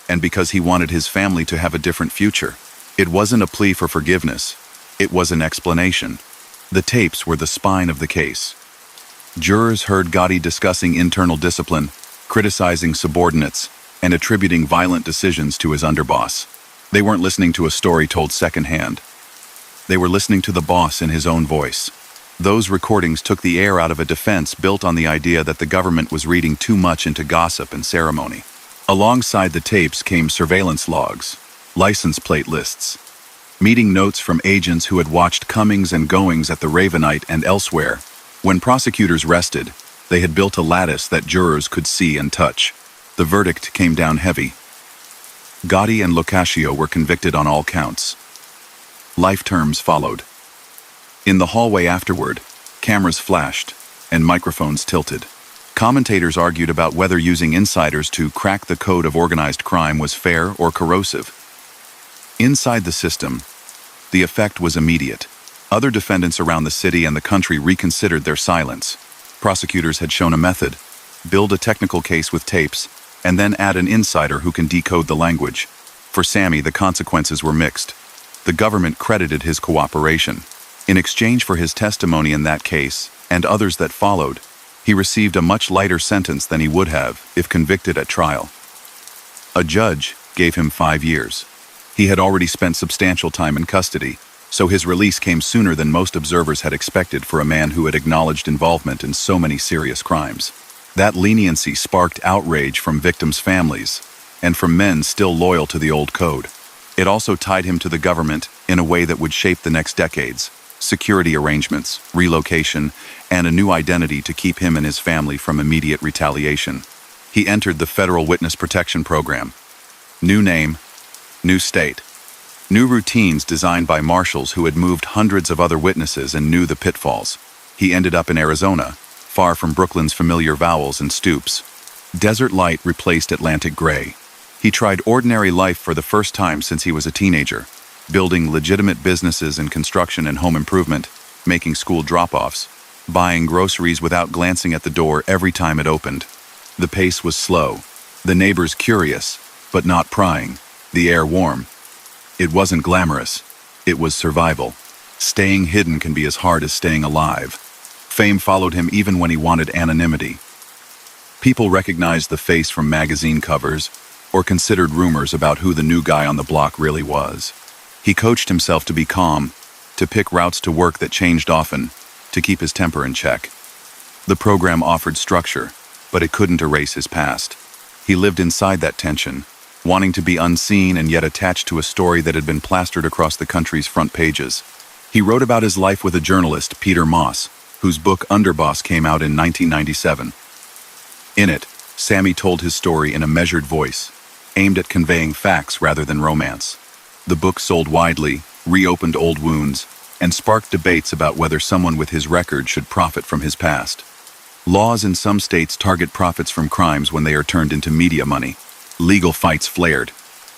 and because he wanted his family to have a different future. It wasn't a plea for forgiveness. It was an explanation. The tapes were the spine of the case. Jurors heard Gotti discussing internal discipline, criticizing subordinates, and attributing violent decisions to his underboss. They weren't listening to a story told secondhand. They were listening to the boss in his own voice. Those recordings took the air out of a defense built on the idea that the government was reading too much into gossip and ceremony. Alongside the tapes came surveillance logs, license plate lists, meeting notes from agents who had watched comings and goings at the Ravenite and elsewhere. When prosecutors rested, they had built a lattice that jurors could see and touch. The verdict came down heavy. Gotti and Locascio were convicted on all counts. Life terms followed. In the hallway afterward, cameras flashed and microphones tilted. Commentators argued about whether using insiders to crack the code of organized crime was fair or corrosive. Inside the system, the effect was immediate. Other defendants around the city and the country reconsidered their silence. Prosecutors had shown a method: build a technical case with tapes, and then add an insider who can decode the language. For Sammy, the consequences were mixed. The government credited his cooperation. In exchange for his testimony in that case, and others that followed, he received a much lighter sentence than he would have if convicted at trial. A judge gave him 5 years. He had already spent substantial time in custody, so his release came sooner than most observers had expected for a man who had acknowledged involvement in so many serious crimes. That leniency sparked outrage from victims' families, and from men still loyal to the old code. It also tied him to the government in a way that would shape the next decades: security arrangements, relocation, and a new identity to keep him and his family from immediate retaliation. He entered the Federal Witness Protection Program. New name, new state, new routines designed by marshals who had moved hundreds of other witnesses and knew the pitfalls. He ended up in Arizona, far from Brooklyn's familiar vowels and stoops. Desert light replaced Atlantic gray. He tried ordinary life for the first time since he was a teenager, building legitimate businesses in construction and home improvement, making school drop-offs, buying groceries without glancing at the door every time it opened. The pace was slow, the neighbors curious, but not prying, the air warm. It wasn't glamorous, it was survival. Staying hidden can be as hard as staying alive. Fame followed him even when he wanted anonymity. People recognized the face from magazine covers, or considered rumors about who the new guy on the block really was. He coached himself to be calm, to pick routes to work that changed often, to keep his temper in check. The program offered structure, but it couldn't erase his past. He lived inside that tension, wanting to be unseen and yet attached to a story that had been plastered across the country's front pages. He wrote about his life with a journalist, Peter Moss, whose book Underboss came out in 1997. In it, Sammy told his story in a measured voice, aimed at conveying facts rather than romance. The book sold widely, reopened old wounds, and sparked debates about whether someone with his record should profit from his past. Laws in some states target profits from crimes when they are turned into media money. Legal fights flared.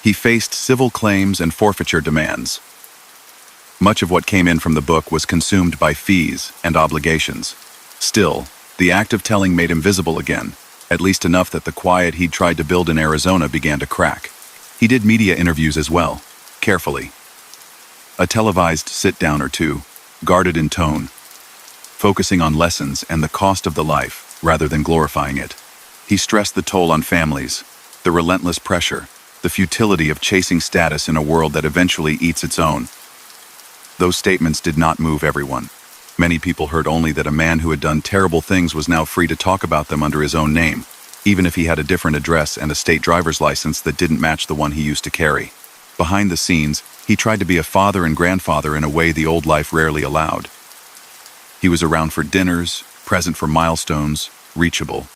He faced civil claims and forfeiture demands. Much of what came in from the book was consumed by fees and obligations. Still, the act of telling made him visible again, at least enough that the quiet he'd tried to build in Arizona began to crack. He did media interviews as well, carefully. A televised sit-down or two, guarded in tone, focusing on lessons and the cost of the life rather than glorifying it. He stressed the toll on families, the relentless pressure, the futility of chasing status in a world that eventually eats its own. Those statements did not move everyone. Many people heard only that a man who had done terrible things was now free to talk about them under his own name, even if he had a different address and a state driver's license that didn't match the one he used to carry. Behind the scenes, he tried to be a father and grandfather in a way the old life rarely allowed. He was around for dinners, present for milestones, reachable.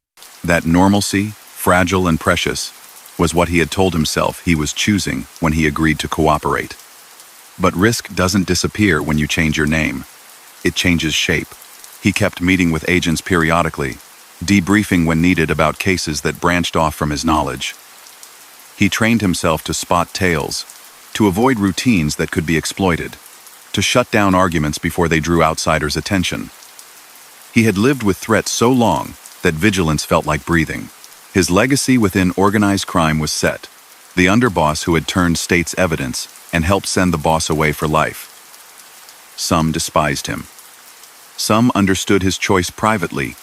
That normalcy, fragile and precious, was what he had told himself he was choosing when he agreed to cooperate. But risk doesn't disappear when you change your name. It changes shape. He kept meeting with agents periodically, debriefing when needed about cases that branched off from his knowledge. He trained himself to spot tails, to avoid routines that could be exploited, to shut down arguments before they drew outsiders' attention. He had lived with threats so long that vigilance felt like breathing. His legacy within organized crime was set, the underboss who had turned state's evidence and helped send the boss away for life. Some despised him. Some understood his choice privately,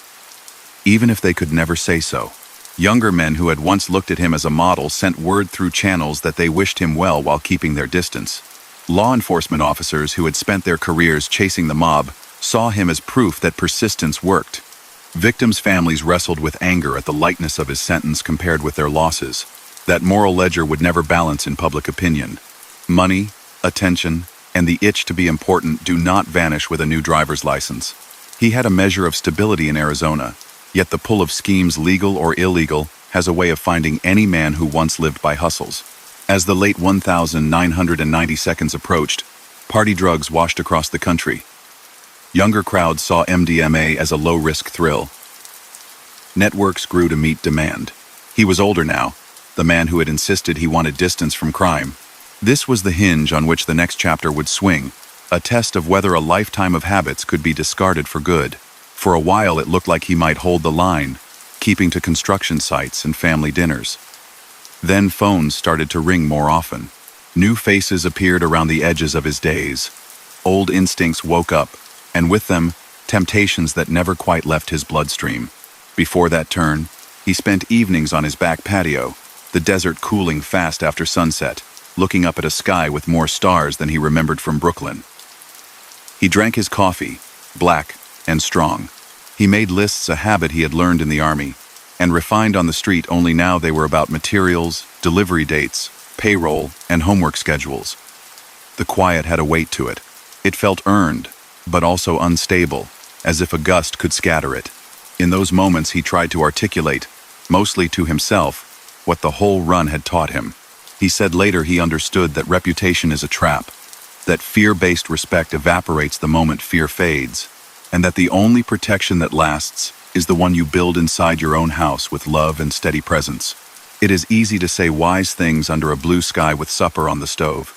even if they could never say so. Younger men who had once looked at him as a model sent word through channels that they wished him well while keeping their distance. Law enforcement officers who had spent their careers chasing the mob saw him as proof that persistence worked. Victims' families wrestled with anger at the lightness of his sentence compared with their losses. That moral ledger would never balance in public opinion. Money, attention, and the itch to be important do not vanish with a new driver's license. He had a measure of stability in Arizona, yet the pull of schemes, legal or illegal, has a way of finding any man who once lived by hustles. As the late 1990 seconds approached, party drugs washed across the country. Younger crowds saw MDMA as a low-risk thrill. Networks grew to meet demand. He was older now, the man who had insisted he wanted distance from crime. This was the hinge on which the next chapter would swing, a test of whether a lifetime of habits could be discarded for good. For a while it looked like he might hold the line, keeping to construction sites and family dinners. Then phones started to ring more often. New faces appeared around the edges of his days. Old instincts woke up, and with them, temptations that never quite left his bloodstream. Before that turn, he spent evenings on his back patio, the desert cooling fast after sunset, looking up at a sky with more stars than he remembered from Brooklyn. He drank his coffee, black and strong. He made lists a habit he had learned in the army, and refined on the street only now they were about materials, delivery dates, payroll, and homework schedules. The quiet had a weight to it. It felt earned, but also unstable, as if a gust could scatter it. In those moments he tried to articulate, mostly to himself, what the whole run had taught him. He said later he understood that reputation is a trap, that fear-based respect evaporates the moment fear fades, and that the only protection that lasts is the one you build inside your own house with love and steady presence. It is easy to say wise things under a blue sky with supper on the stove.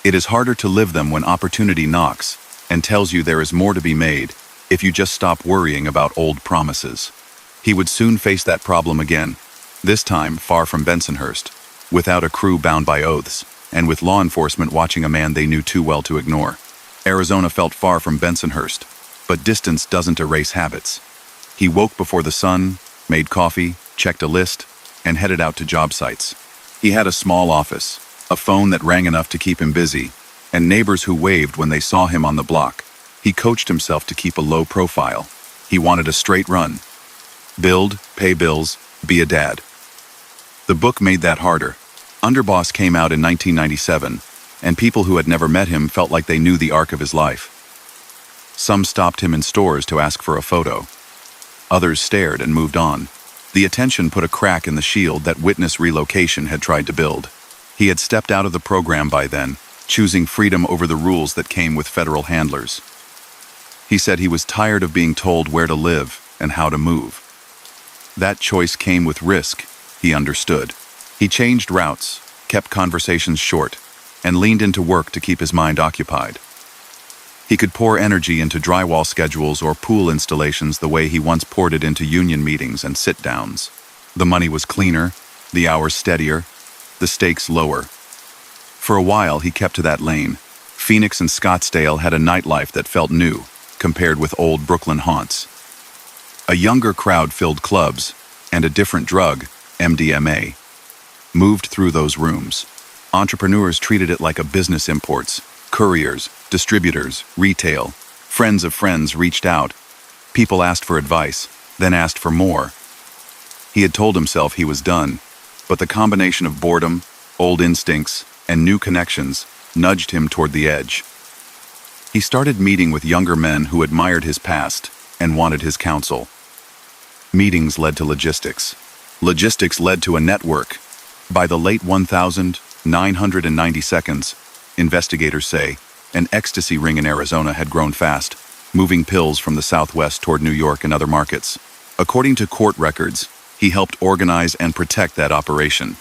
It is harder to live them when opportunity knocks and tells you there is more to be made if you just stop worrying about old promises. He would soon face that problem again, this time far from Bensonhurst, without a crew bound by oaths, and with law enforcement watching a man they knew too well to ignore. Arizona felt far from Bensonhurst, but distance doesn't erase habits. He woke before the sun, made coffee, checked a list, and headed out to job sites. He had a small office, a phone that rang enough to keep him busy, and neighbors who waved when they saw him on the block. He coached himself to keep a low profile. He wanted a straight run. Build, pay bills, be a dad. The book made that harder. Underboss came out in 1997, and people who had never met him felt like they knew the arc of his life. Some stopped him in stores to ask for a photo. Others stared and moved on. The attention put a crack in the shield that Witness Relocation had tried to build. He had stepped out of the program by then, choosing freedom over the rules that came with federal handlers. He said he was tired of being told where to live and how to move. That choice came with risk, he understood. He changed routes, kept conversations short, and leaned into work to keep his mind occupied. He could pour energy into drywall schedules or pool installations the way he once poured it into union meetings and sit-downs. The money was cleaner, the hours steadier, the stakes lower. For a while he kept to that lane. Phoenix and Scottsdale had a nightlife that felt new, compared with old Brooklyn haunts. A younger crowd filled clubs, and a different drug, MDMA, moved through those rooms. Entrepreneurs treated it like a business imports. Couriers, distributors, retail, friends of friends reached out. People asked for advice, then asked for more. He had told himself he was done, but the combination of boredom, old instincts, and new connections nudged him toward the edge. He started meeting with younger men who admired his past and wanted his counsel. Meetings led to logistics. Logistics led to a network. By the late 1990 seconds, investigators say, an ecstasy ring in Arizona had grown fast, moving pills from the Southwest toward New York and other markets. According to court records, he helped organize and protect that operation.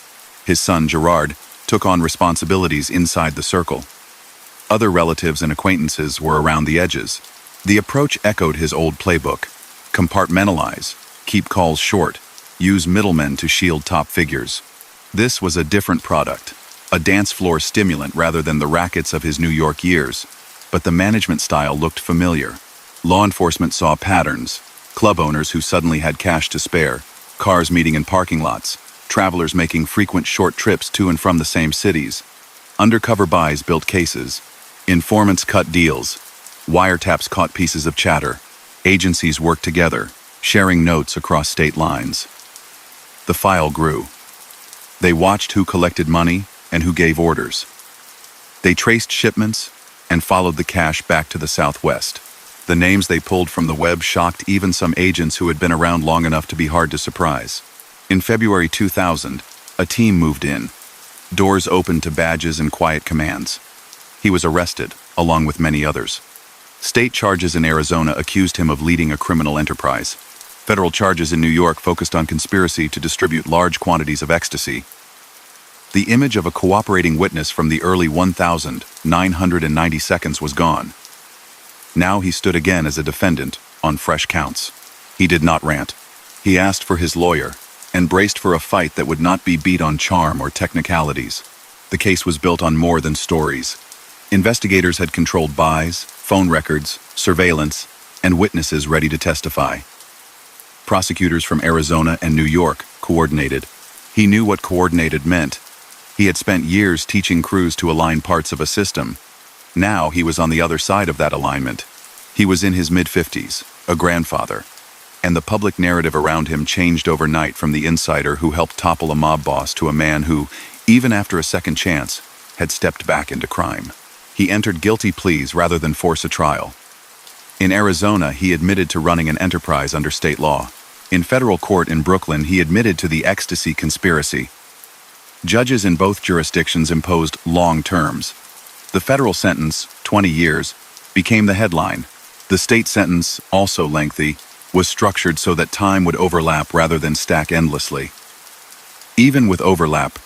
His son, Gerard, took on responsibilities inside the circle. Other relatives and acquaintances were around the edges. The approach echoed his old playbook. Compartmentalize, keep calls short, use middlemen to shield top figures. This was a different product, a dance floor stimulant rather than the rackets of his New York years, but the management style looked familiar. Law enforcement saw patterns, club owners who suddenly had cash to spare, cars meeting in parking lots, travelers making frequent short trips to and from the same cities. Undercover buys built cases. Informants cut deals. Wiretaps caught pieces of chatter. Agencies worked together, sharing notes across state lines. The file grew. They watched who collected money and who gave orders. They traced shipments and followed the cash back to the Southwest. The names they pulled from the web shocked even some agents who had been around long enough to be hard to surprise. In February 2000, a team moved in. Doors opened to badges and quiet commands. He was arrested, along with many others. State charges in Arizona accused him of leading a criminal enterprise. Federal charges in New York focused on conspiracy to distribute large quantities of ecstasy. The image of a cooperating witness from the early 1990 seconds was gone. Now he stood again as a defendant, on fresh counts. He did not rant. He asked for his lawyer, and braced for a fight that would not be beat on charm or technicalities. The case was built on more than stories. Investigators had controlled buys, phone records, surveillance, and witnesses ready to testify. Prosecutors from Arizona and New York coordinated. He knew what coordinated meant. He had spent years teaching crews to align parts of a system. Now he was on the other side of that alignment. He was in his mid-50s, a grandfather, and the public narrative around him changed overnight from the insider who helped topple a mob boss to a man who, even after a second chance, had stepped back into crime. He entered guilty pleas rather than force a trial. In Arizona, he admitted to running an enterprise under state law. In federal court in Brooklyn, he admitted to the ecstasy conspiracy. Judges in both jurisdictions imposed long terms. The federal sentence, 20 years, became the headline. The state sentence, also lengthy, was structured so that time would overlap rather than stack endlessly. Even with overlap,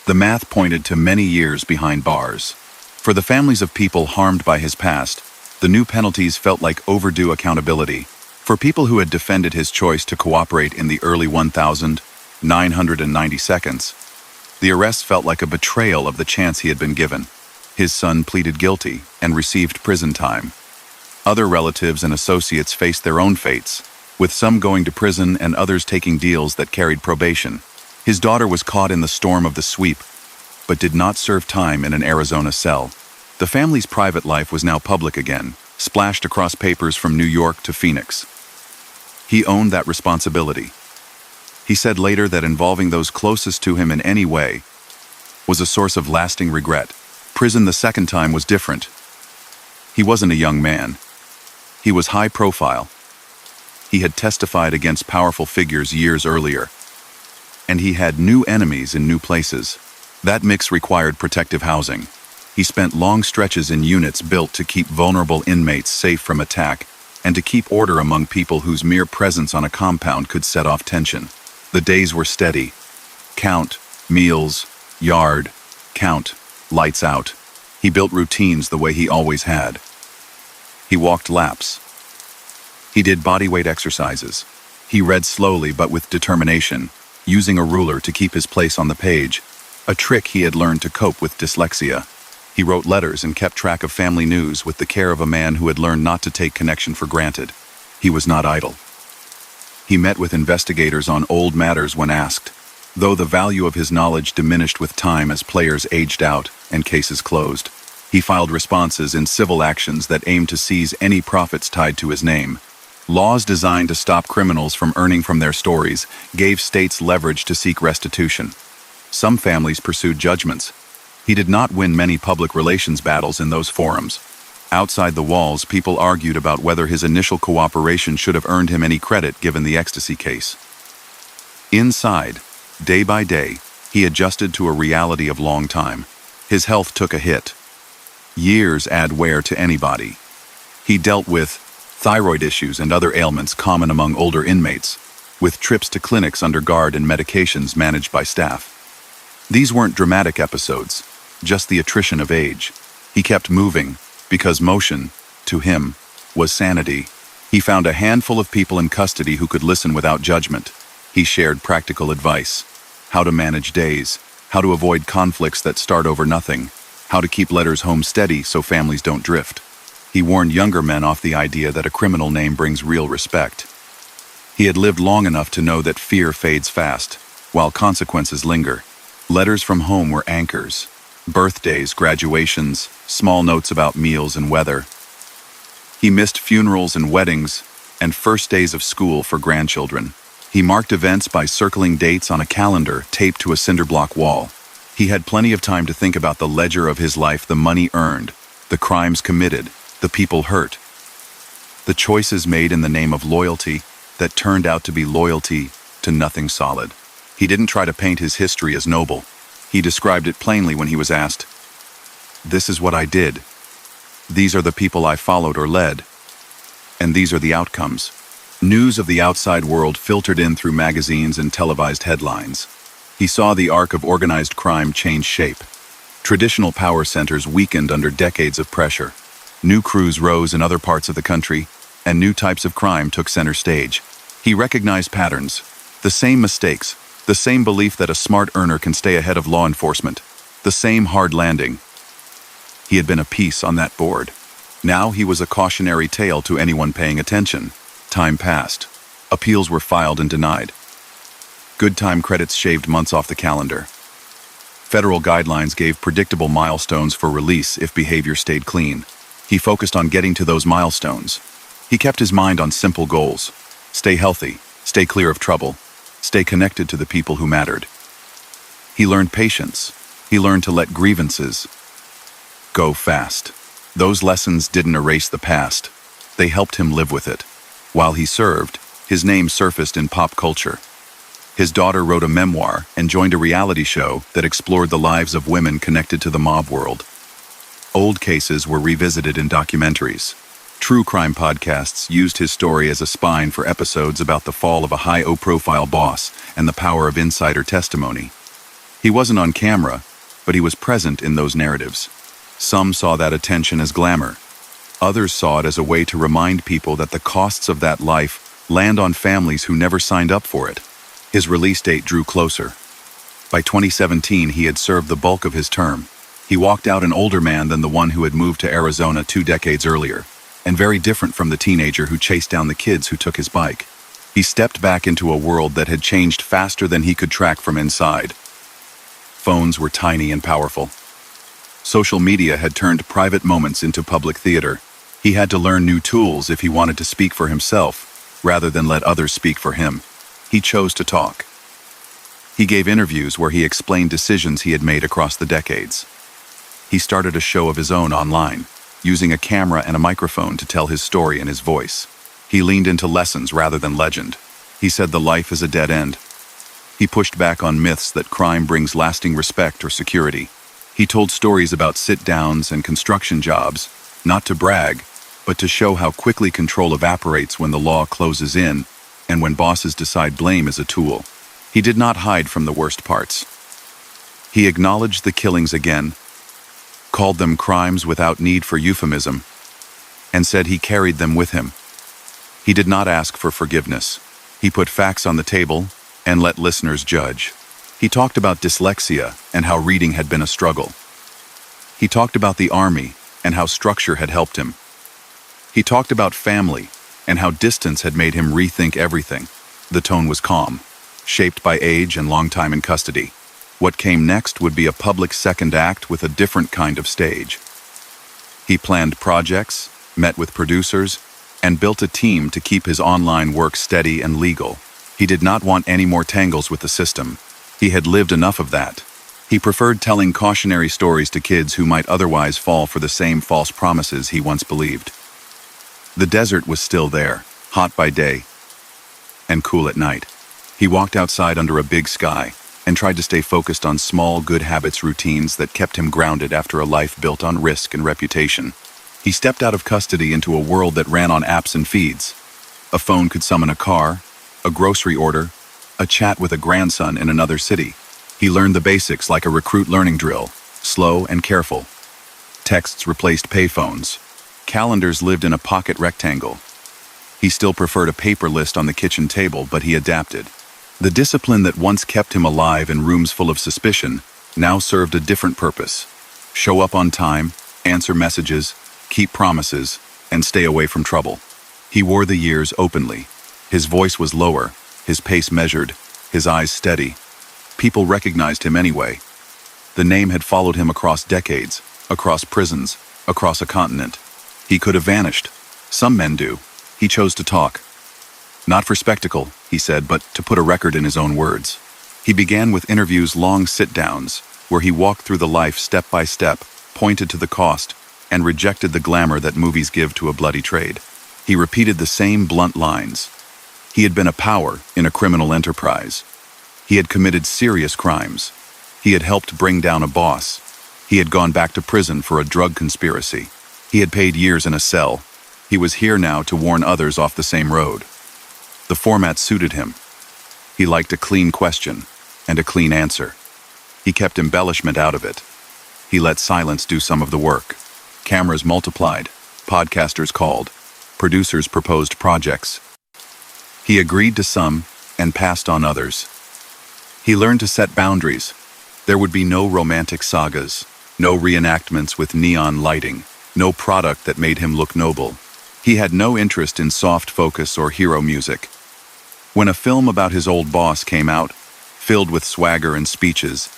the math pointed to many years behind bars. For the families of people harmed by his past, the new penalties felt like overdue accountability. For people who had defended his choice to cooperate in the early 1990 seconds, the arrest felt like a betrayal of the chance he had been given. His son pleaded guilty and received prison time. Other relatives and associates faced their own fates, with some going to prison and others taking deals that carried probation. His daughter was caught in the storm of the sweep, but did not serve time in an Arizona cell. The family's private life was now public again, splashed across papers from New York to Phoenix. He owned that responsibility. He said later that involving those closest to him in any way was a source of lasting regret. Prison the second time was different. He wasn't a young man. He was high profile. He had testified against powerful figures years earlier. And he had new enemies in new places. That mix required protective housing. He spent long stretches in units built to keep vulnerable inmates safe from attack and to keep order among people whose mere presence on a compound could set off tension. The days were steady. Count, meals, yard, count, lights out. He built routines the way he always had. He walked laps. He did bodyweight exercises. He read slowly but with determination, using a ruler to keep his place on the page, a trick he had learned to cope with dyslexia. He wrote letters and kept track of family news with the care of a man who had learned not to take connection for granted. He was not idle. He met with investigators on old matters when asked, though the value of his knowledge diminished with time as players aged out and cases closed. He filed responses in civil actions that aimed to seize any profits tied to his name. Laws designed to stop criminals from earning from their stories gave states leverage to seek restitution. Some families pursued judgments. He did not win many public relations battles in those forums. Outside the walls, people argued about whether his initial cooperation should have earned him any credit given the ecstasy case. Inside, day by day, he adjusted to a reality of long time. His health took a hit. Years add wear to anybody. He dealt with thyroid issues and other ailments common among older inmates, with trips to clinics under guard and medications managed by staff. These weren't dramatic episodes, just the attrition of age. He kept moving, because motion, to him, was sanity. He found a handful of people in custody who could listen without judgment. He shared practical advice: how to manage days, how to avoid conflicts that start over nothing, how to keep letters home steady so families don't drift. He warned younger men off the idea that a criminal name brings real respect. He had lived long enough to know that fear fades fast, while consequences linger. Letters from home were anchors. Birthdays, graduations, small notes about meals and weather. He missed funerals and weddings, and first days of school for grandchildren. He marked events by circling dates on a calendar taped to a cinderblock wall. He had plenty of time to think about the ledger of his life, the money earned, the crimes committed, the people hurt, the choices made in the name of loyalty that turned out to be loyalty to nothing solid. He didn't try to paint his history as noble. He described it plainly when he was asked, "This is what I did. These are the people I followed or led. And these are the outcomes." News of the outside world filtered in through magazines and televised headlines. He saw the arc of organized crime change shape. Traditional power centers weakened under decades of pressure. New crews rose in other parts of the country, and new types of crime took center stage. He recognized patterns, the same mistakes, the same belief that a smart earner can stay ahead of law enforcement, the same hard landing. He had been a piece on that board. Now he was a cautionary tale to anyone paying attention. Time passed. Appeals were filed and denied. Good time credits shaved months off the calendar. Federal guidelines gave predictable milestones for release if behavior stayed clean. He focused on getting to those milestones. He kept his mind on simple goals. Stay healthy, stay clear of trouble, stay connected to the people who mattered. He learned patience. He learned to let grievances go fast. Those lessons didn't erase the past. They helped him live with it. While he served, his name surfaced in pop culture. His daughter wrote a memoir and joined a reality show that explored the lives of women connected to the mob world. Old cases were revisited in documentaries. True crime podcasts used his story as a spine for episodes about the fall of a high-profile boss and the power of insider testimony. He wasn't on camera, but he was present in those narratives. Some saw that attention as glamour. Others saw it as a way to remind people that the costs of that life land on families who never signed up for it. His release date drew closer. By 2017, he had served the bulk of his term. He walked out an older man than the one who had moved to Arizona 2 decades earlier, and very different from the teenager who chased down the kids who took his bike. He stepped back into a world that had changed faster than he could track from inside. Phones were tiny and powerful. Social media had turned private moments into public theater. He had to learn new tools if he wanted to speak for himself, rather than let others speak for him. He chose to talk. He gave interviews where he explained decisions he had made across the decades. He started a show of his own online, using a camera and a microphone to tell his story in his voice. He leaned into lessons rather than legend. He said the life is a dead end. He pushed back on myths that crime brings lasting respect or security. He told stories about sit-downs and construction jobs, not to brag, but to show how quickly control evaporates when the law closes in and when bosses decide blame is a tool. He did not hide from the worst parts. He acknowledged the killings again, called them crimes without need for euphemism, and said he carried them with him. He did not ask for forgiveness. He put facts on the table and let listeners judge. He talked about dyslexia and how reading had been a struggle. He talked about the army and how structure had helped him. He talked about family and how distance had made him rethink everything. The tone was calm, shaped by age and long time in custody. What came next would be a public second act with a different kind of stage. He planned projects, met with producers, and built a team to keep his online work steady and legal. He did not want any more tangles with the system. He had lived enough of that. He preferred telling cautionary stories to kids who might otherwise fall for the same false promises he once believed. The desert was still there, hot by day and cool at night. He walked outside under a big sky and tried to stay focused on small good habits routines that kept him grounded after a life built on risk and reputation. He stepped out of custody into a world that ran on apps and feeds. A phone could summon a car, a grocery order, a chat with a grandson in another city. He learned the basics like a recruit learning drill, slow and careful. Texts replaced payphones. Calendars lived in a pocket rectangle. He still preferred a paper list on the kitchen table, but he adapted. The discipline that once kept him alive in rooms full of suspicion now served a different purpose. Show up on time, answer messages, keep promises, and stay away from trouble. He wore the years openly. His voice was lower, his pace measured, his eyes steady. People recognized him anyway. The name had followed him across decades, across prisons, across a continent. He could have vanished. Some men do. He chose to talk. Not for spectacle, he said, but to put a record in his own words. He began with interviews, long sit-downs, where he walked through the life step by step, pointed to the cost, and rejected the glamour that movies give to a bloody trade. He repeated the same blunt lines. He had been a power in a criminal enterprise. He had committed serious crimes. He had helped bring down a boss. He had gone back to prison for a drug conspiracy. He had paid years in a cell. He was here now to warn others off the same road. The format suited him. He liked a clean question and a clean answer. He kept embellishment out of it. He let silence do some of the work. Cameras multiplied. Podcasters called. Producers proposed projects. He agreed to some and passed on others. He learned to set boundaries. There would be no romantic sagas, no reenactments with neon lighting, no product that made him look noble. He had no interest in soft focus or hero music. When a film about his old boss came out, filled with swagger and speeches,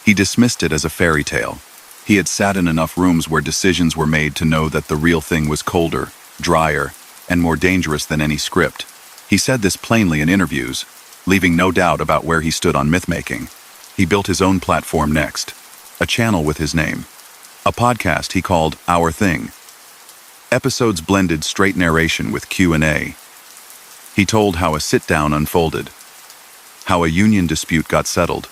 he dismissed it as a fairy tale. He had sat in enough rooms where decisions were made to know that the real thing was colder, drier, and more dangerous than any script. He said this plainly in interviews, leaving no doubt about where he stood on myth-making. He built his own platform next, a channel with his name, a podcast he called Our Thing. Episodes blended straight narration with Q&A. He told how a sit-down unfolded, how a union dispute got settled,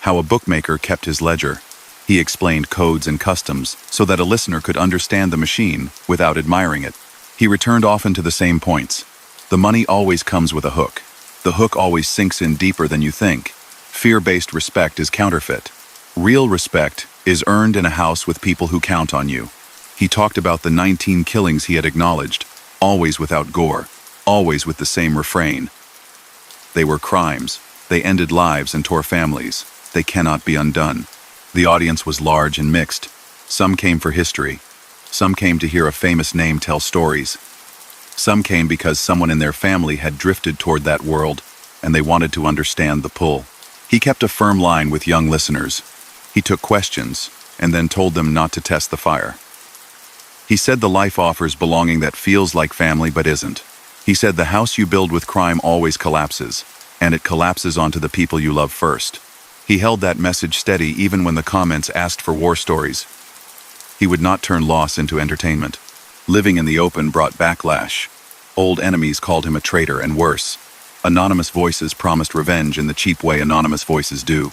how a bookmaker kept his ledger. He explained codes and customs so that a listener could understand the machine without admiring it. He returned often to the same points. The money always comes with a hook. The hook always sinks in deeper than you think. Fear-based respect is counterfeit. Real respect is earned in a house with people who count on you. He talked about the 19 killings he had acknowledged, always without gore, always with the same refrain. They were crimes. They ended lives and tore families. They cannot be undone. The audience was large and mixed. Some came for history. Some came to hear a famous name tell stories. Some came because someone in their family had drifted toward that world, and they wanted to understand the pull. He kept a firm line with young listeners. He took questions, and then told them not to test the fire. He said the life offers belonging that feels like family but isn't. He said the house you build with crime always collapses, and it collapses onto the people you love first. He held that message steady even when the comments asked for war stories. He would not turn loss into entertainment. Living in the open brought backlash. Old enemies called him a traitor and worse. Anonymous voices promised revenge in the cheap way anonymous voices do.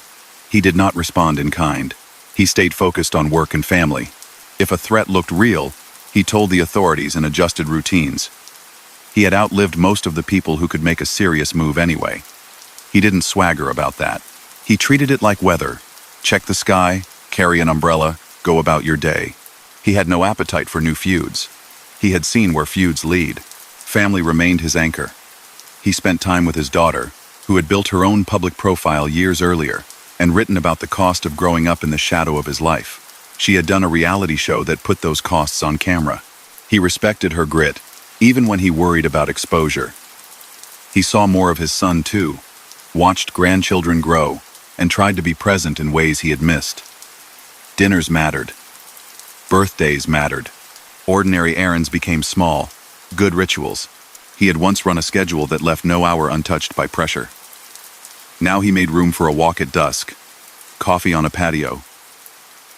He did not respond in kind. He stayed focused on work and family. If a threat looked real, he told the authorities and adjusted routines. He had outlived most of the people who could make a serious move anyway. He didn't swagger about that. He treated it like weather. Check the sky, carry an umbrella, go about your day. He had no appetite for new feuds. He had seen where feuds lead. Family remained his anchor. He spent time with his daughter, who had built her own public profile years earlier, and written about the cost of growing up in the shadow of his life. She had done a reality show that put those costs on camera. He respected her grit, even when he worried about exposure. He saw more of his son too, watched grandchildren grow, and tried to be present in ways he had missed. Dinners mattered. Birthdays mattered. Ordinary errands became small, good rituals. He had once run a schedule that left no hour untouched by pressure. Now he made room for a walk at dusk, coffee on a patio,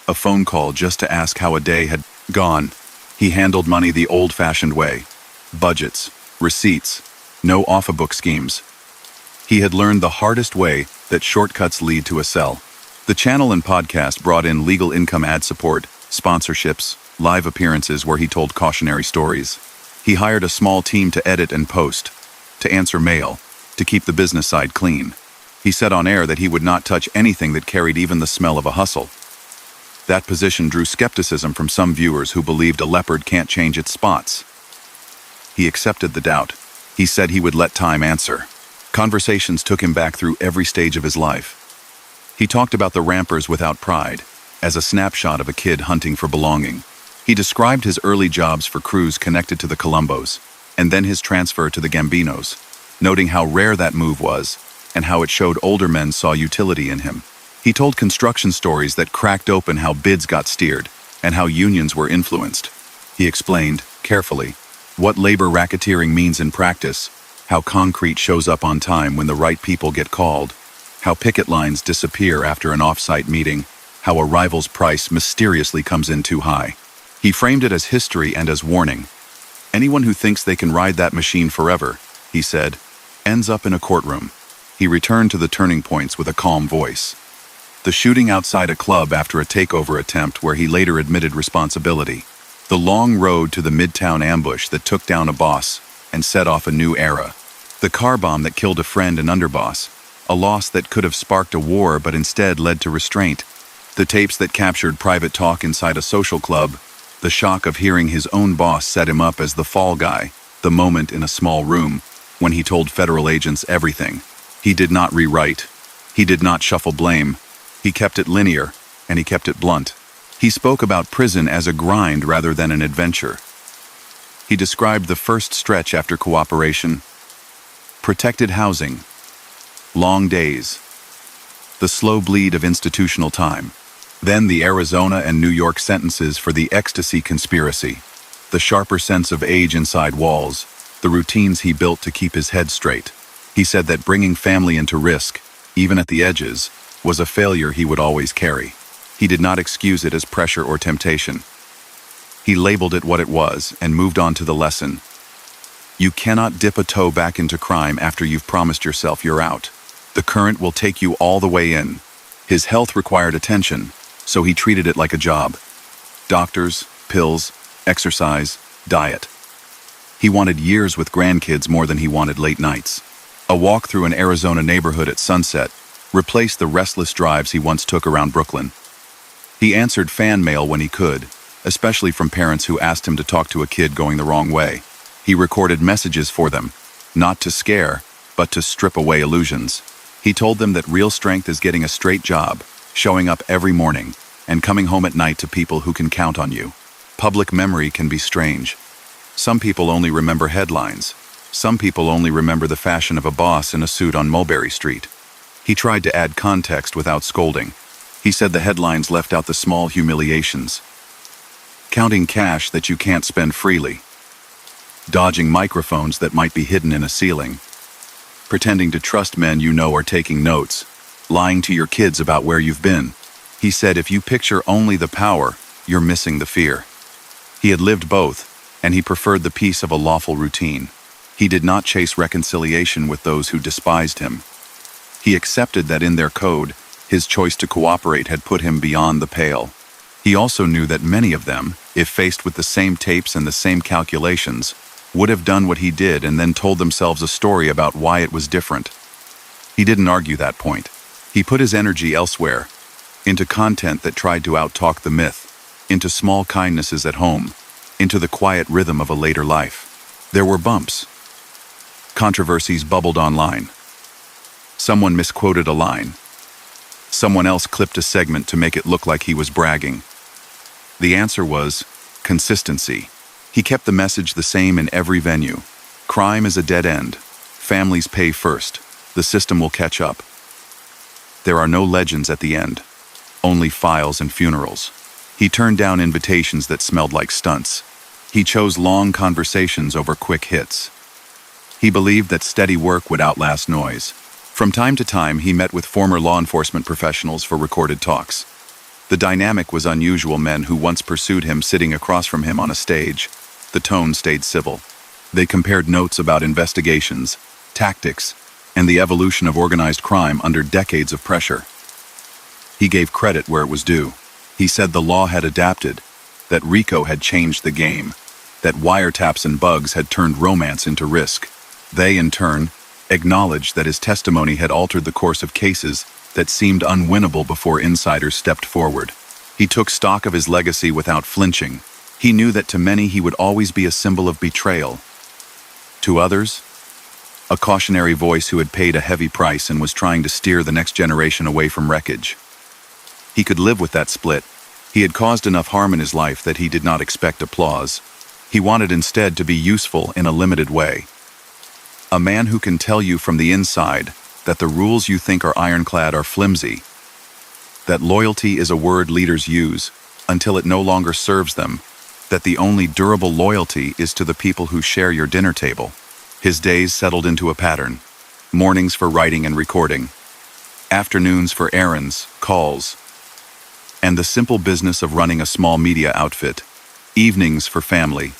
a phone call just to ask how a day had gone. He handled money the old-fashioned way. Budgets, receipts, no off-a-book schemes. He had learned the hardest way that shortcuts lead to a sell. The channel and podcast brought in legal income ad support, sponsorships, live appearances where he told cautionary stories. He hired a small team to edit and post, to answer mail, to keep the business side clean. He said on air that he would not touch anything that carried even the smell of a hustle. That position drew skepticism from some viewers who believed a leopard can't change its spots. He accepted the doubt. He said he would let time answer. Conversations took him back through every stage of his life. He talked about the rampers without pride, as a snapshot of a kid hunting for belonging. He described his early jobs for crews connected to the Colombos, and then his transfer to the Gambinos, noting how rare that move was, and how it showed older men saw utility in him. He told construction stories that cracked open how bids got steered and how unions were influenced. He explained, carefully, what labor racketeering means in practice, how concrete shows up on time when the right people get called, how picket lines disappear after an off-site meeting, how a rival's price mysteriously comes in too high. He framed it as history and as warning. Anyone who thinks they can ride that machine forever, he said, ends up in a courtroom. He returned to the turning points with a calm voice. The shooting outside a club after a takeover attempt where he later admitted responsibility. The long road to the Midtown ambush that took down a boss and set off a new era. The car bomb that killed a friend and Underboss, a loss that could have sparked a war but instead led to restraint. The tapes that captured private talk inside a social club, the shock of hearing his own boss set him up as the fall guy, the moment in a small room when he told federal agents everything. He did not rewrite. He did not shuffle blame. He kept it linear, and he kept it blunt. He spoke about prison as a grind rather than an adventure. He described the first stretch after cooperation: protected housing, long days, the slow bleed of institutional time, then the Arizona and New York sentences for the ecstasy conspiracy, the sharper sense of age inside walls, the routines he built to keep his head straight. He said that bringing family into risk, even at the edges, was a failure he would always carry. He did not excuse it as pressure or temptation. He labeled it what it was and moved on to the lesson. You cannot dip a toe back into crime after you've promised yourself you're out. The current will take you all the way in. His health required attention, so he treated it like a job. Doctors, pills, exercise, diet. He wanted years with grandkids more than he wanted late nights. A walk through an Arizona neighborhood at sunset replaced the restless drives he once took around Brooklyn. He answered fan mail when he could, especially from parents who asked him to talk to a kid going the wrong way. He recorded messages for them, not to scare, but to strip away illusions. He told them that real strength is getting a straight job, showing up every morning, and coming home at night to people who can count on you. Public memory can be strange. Some people only remember headlines. Some people only remember the fashion of a boss in a suit on Mulberry Street. He tried to add context without scolding. He said the headlines left out the small humiliations. Counting cash that you can't spend freely. Dodging microphones that might be hidden in a ceiling. Pretending to trust men you know are taking notes. Lying to your kids about where you've been. He said if you picture only the power, you're missing the fear. He had lived both, and he preferred the peace of a lawful routine. He did not chase reconciliation with those who despised him. He accepted that in their code, his choice to cooperate had put him beyond the pale. He also knew that many of them, if faced with the same tapes and the same calculations, would have done what he did and then told themselves a story about why it was different. He didn't argue that point. He put his energy elsewhere, into content that tried to outtalk the myth, into small kindnesses at home, into the quiet rhythm of a later life. There were bumps. Controversies bubbled online. Someone misquoted a line. Someone else clipped a segment to make it look like he was bragging. The answer was consistency. He kept the message the same in every venue. Crime is a dead end. Families pay first. The system will catch up. There are no legends at the end, only files and funerals. He turned down invitations that smelled like stunts. He chose long conversations over quick hits. He believed that steady work would outlast noise. From time to time, he met with former law enforcement professionals for recorded talks. The dynamic was unusual. Men who once pursued him sitting across from him on a stage. The tone stayed civil. They compared notes about investigations, tactics, and the evolution of organized crime under decades of pressure. He gave credit where it was due. He said the law had adapted, that RICO had changed the game, that wiretaps and bugs had turned romance into risk. They, in turn, acknowledged that his testimony had altered the course of cases that seemed unwinnable before insiders stepped forward. He took stock of his legacy without flinching. He knew that to many he would always be a symbol of betrayal. To others, a cautionary voice who had paid a heavy price and was trying to steer the next generation away from wreckage. He could live with that split. He had caused enough harm in his life that he did not expect applause. He wanted instead to be useful in a limited way. A man who can tell you from the inside that the rules you think are ironclad are flimsy. that loyalty is a word leaders use until it no longer serves them, that the only durable loyalty is to the people who share your dinner table. His days settled into a pattern: mornings for writing and recording, afternoons for errands, calls, and the simple business of running a small media outfit, evenings for family,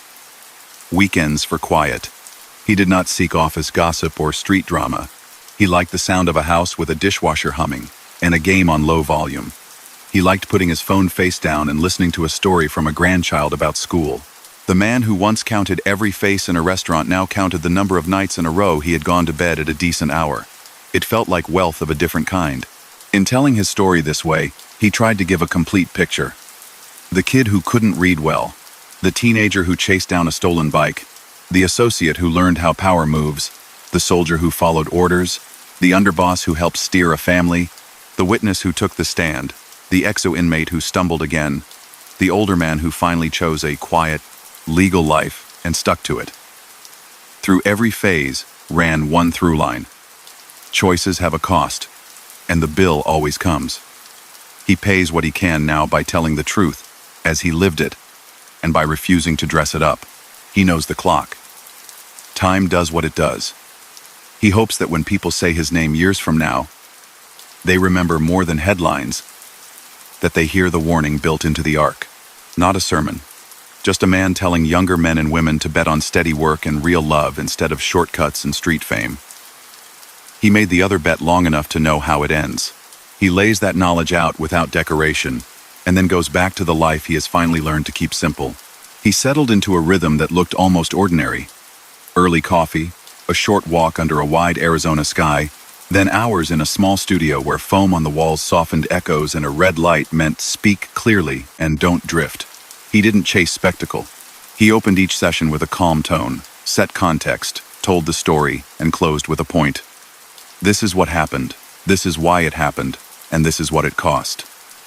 weekends for quiet. He did not seek office gossip or street drama. He liked the sound of a house with a dishwasher humming and a game on low volume. He liked putting his phone face down and listening to a story from a grandchild about school. The man who once counted every face in a restaurant now counted the number of nights in a row he had gone to bed at a decent hour. It felt like wealth of a different kind. In telling his story this way, he tried to give a complete picture. The kid who couldn't read well, the teenager who chased down a stolen bike, the associate who learned how power moves, the soldier who followed orders, the underboss who helped steer a family, the witness who took the stand, the exo-inmate who stumbled again, the older man who finally chose a quiet, legal life and stuck to it. Through every phase ran one through line. Choices have a cost, and the bill always comes. He pays what he can now by telling the truth, as he lived it, and by refusing to dress it up. He knows the clock. Time does what it does. He hopes that when people say his name years from now, they remember more than headlines, that they hear the warning built into the arc. Not a sermon, just a man telling younger men and women to bet on steady work and real love instead of shortcuts and street fame. He made the other bet long enough to know how it ends. He lays that knowledge out without decoration, and then goes back to the life he has finally learned to keep simple. He settled into a rhythm that looked almost ordinary. Early coffee, a short walk under a wide Arizona sky, then hours in a small studio where foam on the walls softened echoes and a red light meant speak clearly and don't drift. He didn't chase spectacle. He opened each session with a calm tone, set context, told the story, and closed with a point. This is what happened, this is why it happened, and this is what it cost.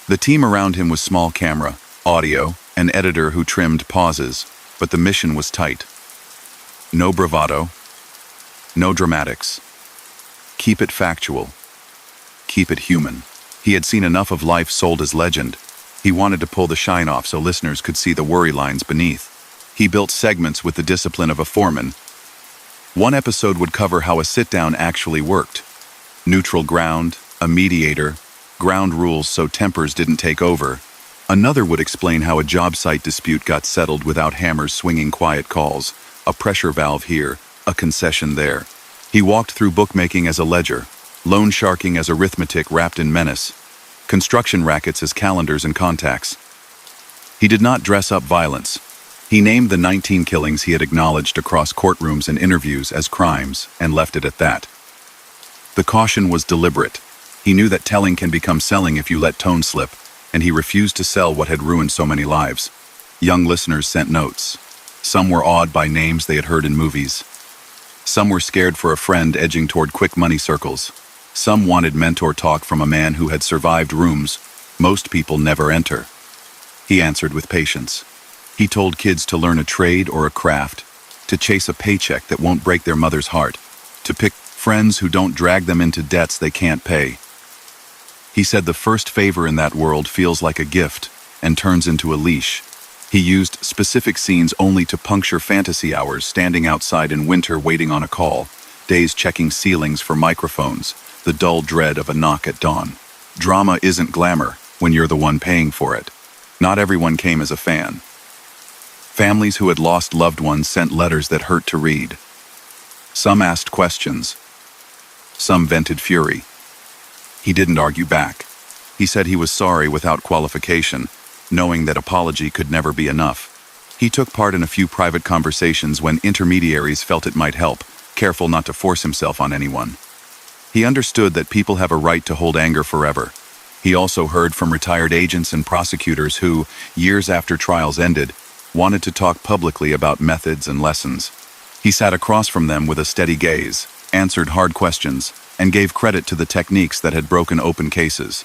The team around him was small camera, audio, an editor who trimmed pauses, but the mission was tight. No bravado, no dramatics. Keep it factual. Keep it human. He had seen enough of life sold as legend. He wanted to pull the shine off so listeners could see the worry lines beneath. He built segments with the discipline of a foreman. One episode would cover how a sit-down actually worked. Neutral ground, a mediator, ground rules so tempers didn't take over. Another would explain how a job site dispute got settled without hammers swinging quiet calls, a pressure valve here, a concession there. He walked through bookmaking as a ledger, loan sharking as arithmetic wrapped in menace, construction rackets as calendars and contacts. He did not dress up violence. He named the 19 killings he had acknowledged across courtrooms and interviews as crimes and left it at that. The caution was deliberate. He knew that telling can become selling if you let tone slip, and he refused to sell what had ruined so many lives. Young listeners sent notes. Some were awed by names they had heard in movies. Some were scared for a friend edging toward quick money circles. Some wanted mentor talk from a man who had survived rooms most people never enter. He answered with patience. He told kids to learn a trade or a craft, to chase a paycheck that won't break their mother's heart, to pick friends who don't drag them into debts they can't pay. He said the first favor in that world feels like a gift and turns into a leash. He used specific scenes only to puncture fantasy hours, standing outside in winter waiting on a call, days checking ceilings for microphones, the dull dread of a knock at dawn. Drama isn't glamour when you're the one paying for it. Not everyone came as a fan. Families who had lost loved ones sent letters that hurt to read. Some asked questions. Some vented fury. He didn't argue back. He said he was sorry without qualification, knowing that apology could never be enough. He took part in a few private conversations when intermediaries felt it might help, careful not to force himself on anyone. He understood that people have a right to hold anger forever. He also heard from retired agents and prosecutors who, years after trials ended, wanted to talk publicly about methods and lessons. He sat across from them with a steady gaze, answered hard questions, and gave credit to the techniques that had broken open cases.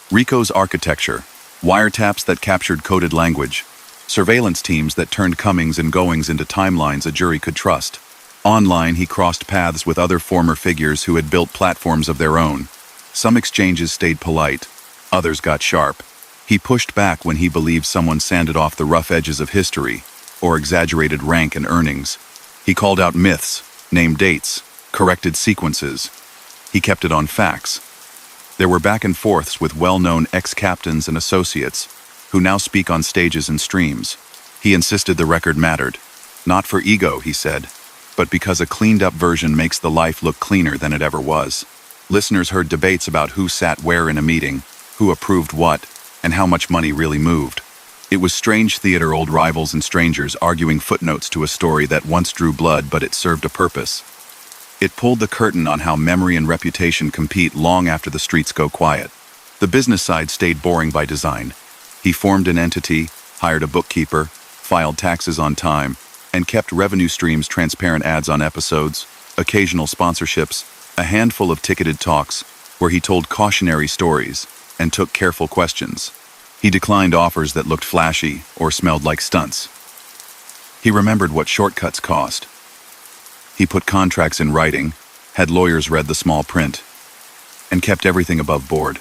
RICO's architecture, wiretaps that captured coded language, surveillance teams that turned comings and goings into timelines a jury could trust. Online, he crossed paths with other former figures who had built platforms of their own. Some exchanges stayed polite, Others got sharp. He pushed back when he believed someone sanded off the rough edges of history or exaggerated rank and earnings. He called out myths, named dates, corrected sequences. He kept it on facts. There were back and forths with well-known ex-captains and associates who now speak on stages and streams. He insisted the record mattered. Not for ego, he said, but because a cleaned-up version makes the life look cleaner than it ever was. Listeners heard debates about who sat where in a meeting, who approved what, and how much money really moved. It was strange theater, old rivals and strangers arguing footnotes to a story that once drew blood, but it served a purpose. It pulled the curtain on how memory and reputation compete long after the streets go quiet. The business side stayed boring by design. He formed an entity, hired a bookkeeper, filed taxes on time, and kept revenue streams transparent: ads on episodes, occasional sponsorships, a handful of ticketed talks where he told cautionary stories and took careful questions. He declined offers that looked flashy or smelled like stunts. He remembered what shortcuts cost. He put contracts in writing, had lawyers read the small print, and kept everything above board.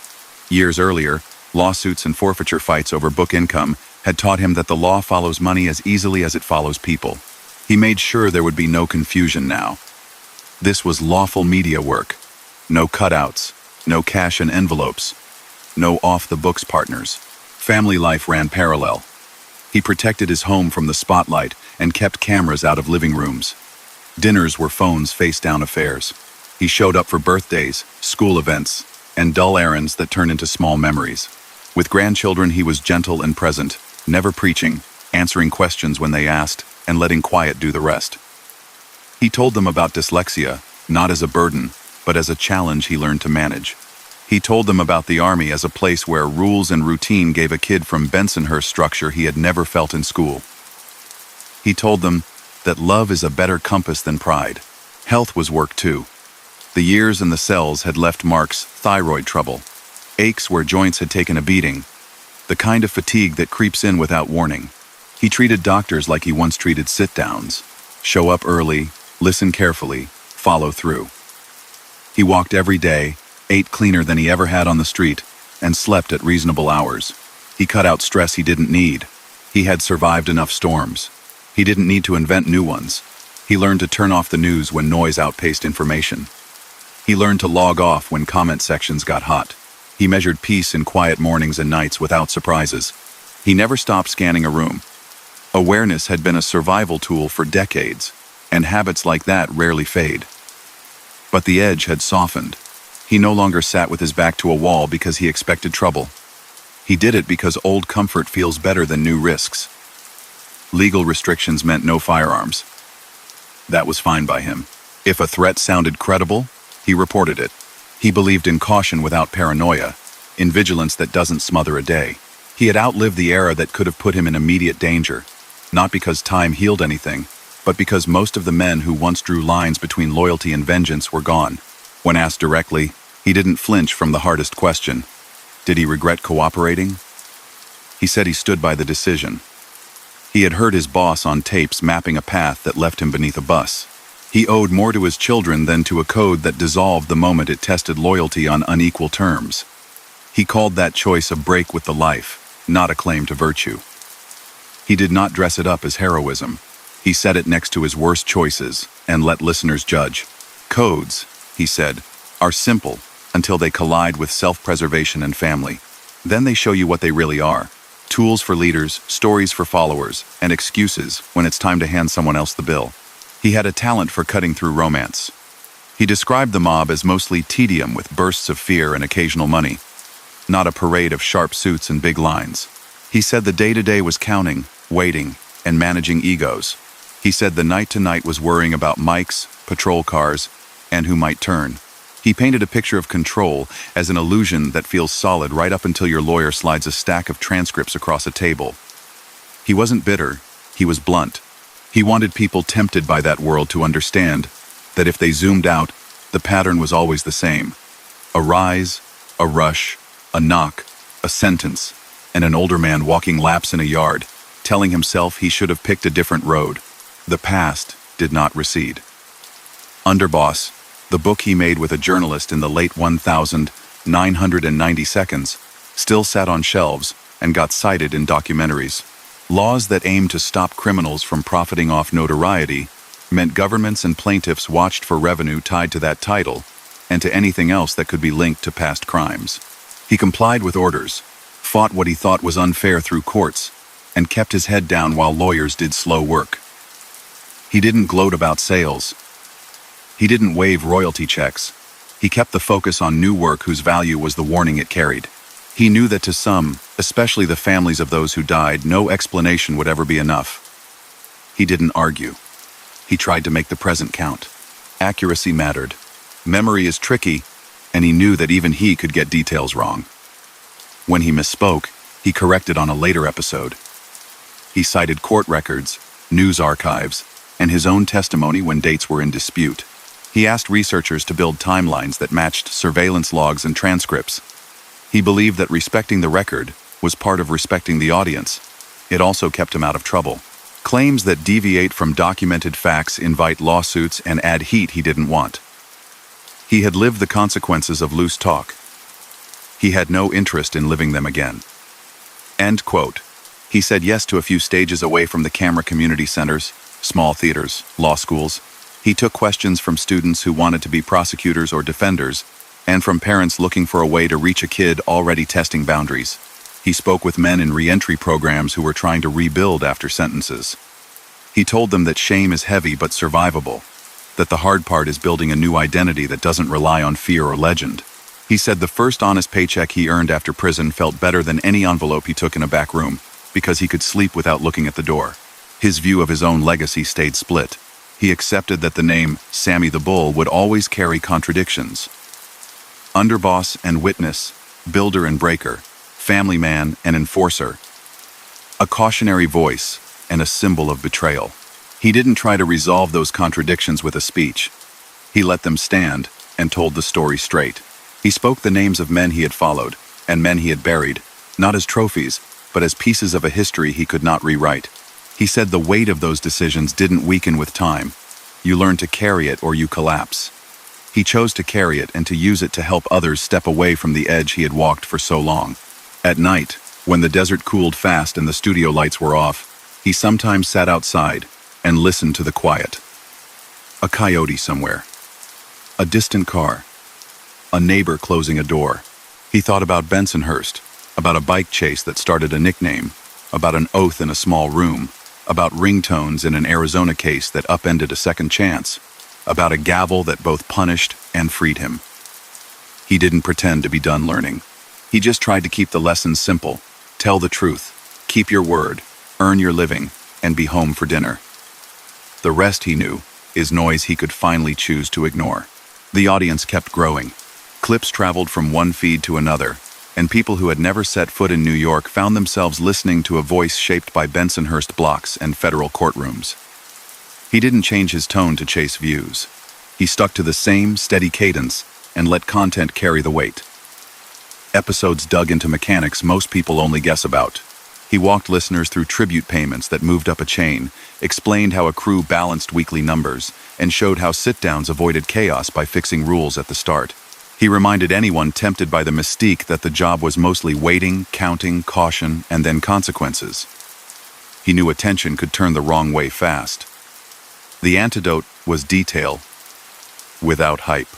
Years earlier, lawsuits and forfeiture fights over book income had taught him that the law follows money as easily as it follows people. He made sure there would be no confusion now. This was lawful media work. No cutouts, no cash in envelopes, no off-the-books partners. Family life ran parallel. He protected his home from the spotlight and kept cameras out of living rooms. Dinners were phones face-down affairs. He showed up for birthdays, school events, and dull errands that turned into small memories. With grandchildren, he was gentle and present, never preaching, answering questions when they asked, and letting quiet do the rest. He told them about dyslexia, not as a burden, but as a challenge he learned to manage. He told them about the Army as a place where rules and routine gave a kid from Bensonhurst structure he had never felt in school. He told them that love is a better compass than pride. Health was work too. The years in the cells had left marks: thyroid trouble, aches where joints had taken a beating, the kind of fatigue that creeps in without warning. He treated doctors like he once treated sit-downs: show up early, listen carefully, follow through. He walked every day, ate cleaner than he ever had on the street, and slept at reasonable hours. He cut out stress he didn't need. He had survived enough storms. He didn't need to invent new ones. He learned to turn off the news when noise outpaced information. He learned to log off when comment sections got hot. He measured peace in quiet mornings and nights without surprises. He never stopped scanning a room. Awareness had been a survival tool for decades, and habits like that rarely fade. But the edge had softened. He no longer sat with his back to a wall because he expected trouble. He did it because old comfort feels better than new risks. Legal restrictions meant no firearms. That was fine by him. If a threat sounded credible, he reported it. He believed in caution without paranoia, in vigilance that doesn't smother a day. He had outlived the era that could have put him in immediate danger, not because time healed anything, but because most of the men who once drew lines between loyalty and vengeance were gone. When asked directly, he didn't flinch from the hardest question. Did he regret cooperating? He said he stood by the decision. He had heard his boss on tapes mapping a path that left him beneath a bus. He owed more to his children than to a code that dissolved the moment it tested loyalty on unequal terms. He called that choice a break with the life, not a claim to virtue. He did not dress it up as heroism. He set it next to his worst choices and let listeners judge. Codes, he said, are simple until they collide with self-preservation and family. Then they show you what they really are. Tools for leaders, stories for followers, and excuses when it's time to hand someone else the bill. He had a talent for cutting through romance. He described the mob as mostly tedium with bursts of fear and occasional money, not a parade of sharp suits and big lines. He said the day-to-day was counting, waiting, and managing egos. He said the night-to-night was worrying about mics, patrol cars, and who might turn. He painted a picture of control as an illusion that feels solid right up until your lawyer slides a stack of transcripts across a table. He wasn't bitter, he was blunt. He wanted people tempted by that world to understand that if they zoomed out, the pattern was always the same. A rise, a rush, a knock, a sentence, and an older man walking laps in a yard, telling himself he should have picked a different road. The past did not recede. Underboss, the book he made with a journalist in the late 1990 seconds, still sat on shelves and got cited in documentaries. Laws that aimed to stop criminals from profiting off notoriety meant governments and plaintiffs watched for revenue tied to that title and to anything else that could be linked to past crimes. He complied with orders, fought what he thought was unfair through courts, and kept his head down while lawyers did slow work. He didn't gloat about sales. He didn't wave royalty checks. He kept the focus on new work whose value was the warning it carried. He knew that to some, especially the families of those who died, no explanation would ever be enough. He didn't argue. He tried to make the present count. Accuracy mattered. Memory is tricky, and he knew that even he could get details wrong. When he misspoke, he corrected on a later episode. He cited court records, news archives, and his own testimony when dates were in dispute. He asked researchers to build timelines that matched surveillance logs and transcripts. He believed that respecting the record was part of respecting the audience. It also kept him out of trouble. Claims that deviate from documented facts invite lawsuits and add heat he didn't want. He had lived the consequences of loose talk. He had no interest in living them again. End quote. He said yes to a few stages away from the camera community centers, small theaters, law schools. He took questions from students who wanted to be prosecutors or defenders, and from parents looking for a way to reach a kid already testing boundaries. He spoke with men in re-entry programs who were trying to rebuild after sentences. He told them that shame is heavy but survivable, that the hard part is building a new identity that doesn't rely on fear or legend. He said the first honest paycheck he earned after prison felt better than any envelope he took in a back room, because he could sleep without looking at the door. His view of his own legacy stayed split. He accepted that the name Sammy the Bull would always carry contradictions. Underboss and witness, builder and breaker, family man and enforcer. A cautionary voice and a symbol of betrayal. He didn't try to resolve those contradictions with a speech. He let them stand and told the story straight. He spoke the names of men he had followed and men he had buried, not as trophies, but as pieces of a history he could not rewrite. He said the weight of those decisions didn't weaken with time. You learn to carry it or you collapse. He chose to carry it and to use it to help others step away from the edge he had walked for so long. At night, when the desert cooled fast and the studio lights were off, he sometimes sat outside and listened to the quiet. A coyote somewhere. A distant car. A neighbor closing a door. He thought about Bensonhurst, about a bike chase that started a nickname, about an oath in a small room, about ringtones in an Arizona case that upended a second chance, about a gavel that both punished and freed him. He didn't pretend to be done learning. He just tried to keep the lessons simple. Tell the truth, keep your word, earn your living, and be home for dinner. The rest, he knew, is noise he could finally choose to ignore. The audience kept growing. Clips traveled from one feed to another, and people who had never set foot in New York found themselves listening to a voice shaped by Bensonhurst blocks and federal courtrooms. He didn't change his tone to chase views. He stuck to the same steady cadence and let content carry the weight. Episodes dug into mechanics most people only guess about. He walked listeners through tribute payments that moved up a chain, explained how a crew balanced weekly numbers, and showed how sit-downs avoided chaos by fixing rules at the start. He reminded anyone tempted by the mystique that the job was mostly waiting, counting, caution, and then consequences. He knew attention could turn the wrong way fast. The antidote was detail, without hype.